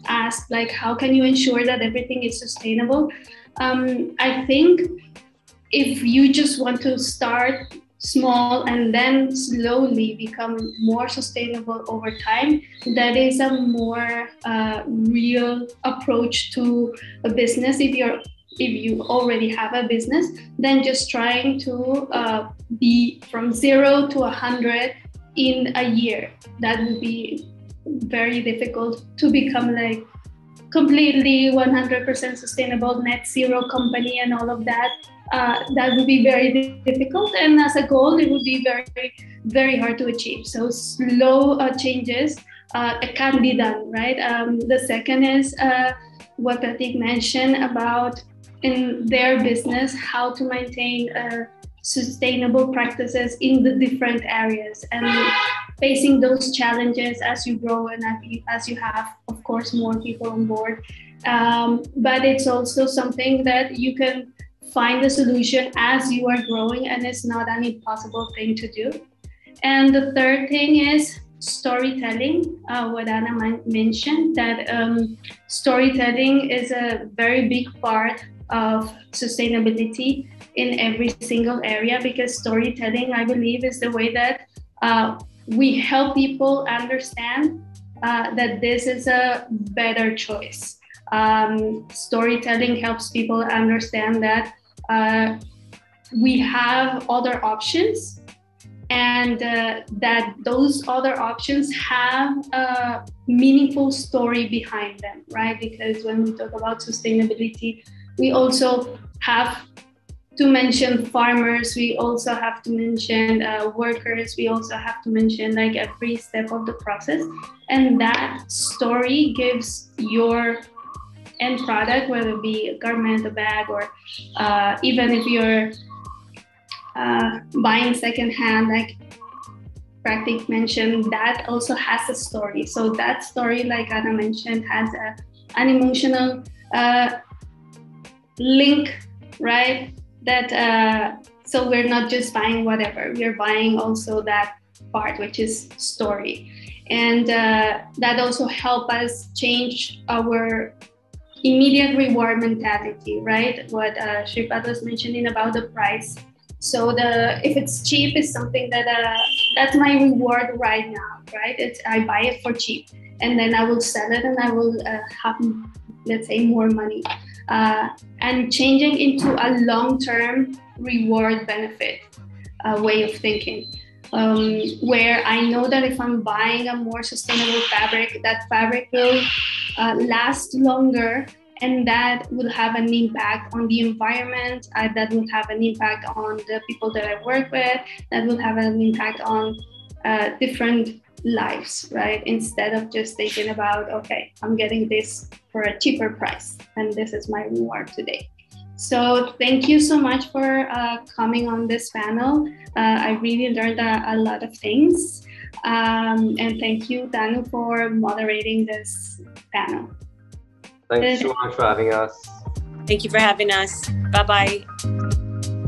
asked, like, how can you ensure that everything is sustainable? I think if you just want to start small and then slowly become more sustainable over time, that is a more real approach to a business. If you already have a business, then just trying to be from 0 to 100 in a year. That would be very difficult to become like completely 100% sustainable net zero company and all of that. That would be very difficult, and as a goal, it would be very, very hard to achieve. So slow changes can be done, right? The second is what Prateek mentioned about in their business, how to maintain sustainable practices in the different areas and facing those challenges as you grow and as you have, of course, more people on board. But it's also something that you can find a solution as you are growing, and it's not an impossible thing to do. And the third thing is storytelling, what Anna mentioned, that storytelling is a very big part of sustainability in every single area, because storytelling, I believe, is the way that we help people understand that this is a better choice. Storytelling helps people understand that we have other options, and that those other options have a meaningful story behind them, right? Because when we talk about sustainability, we also have to mention farmers, we also have to mention workers, we also have to mention like every step of the process. And that story gives your end product, whether it be a garment, a bag, or even if you're buying secondhand, like Prateek mentioned, that also has a story. So that story, like Anna mentioned, has an emotional link, right? That so we're not just buying whatever, we're buying also that part, which is story. And that also help us change our immediate reward mentality, right? What Shripat was mentioning about the price. So if it's cheap, is something that that's my reward right now, right? I buy it for cheap, and then I will sell it, and I will have, let's say, more money. And changing into a long-term reward benefit way of thinking, where I know that if I'm buying a more sustainable fabric, that fabric will last longer, and that will have an impact on the environment, that will have an impact on the people that I work with, that will have an impact on different lives, right? Instead of just thinking about, okay, I'm getting this for a cheaper price, and this is my reward today. So thank you so much for coming on this panel. I really learned a lot of things. And thank you, Danu, for moderating this panel. Thanks so much for having us. Thank you for having us. Bye-bye.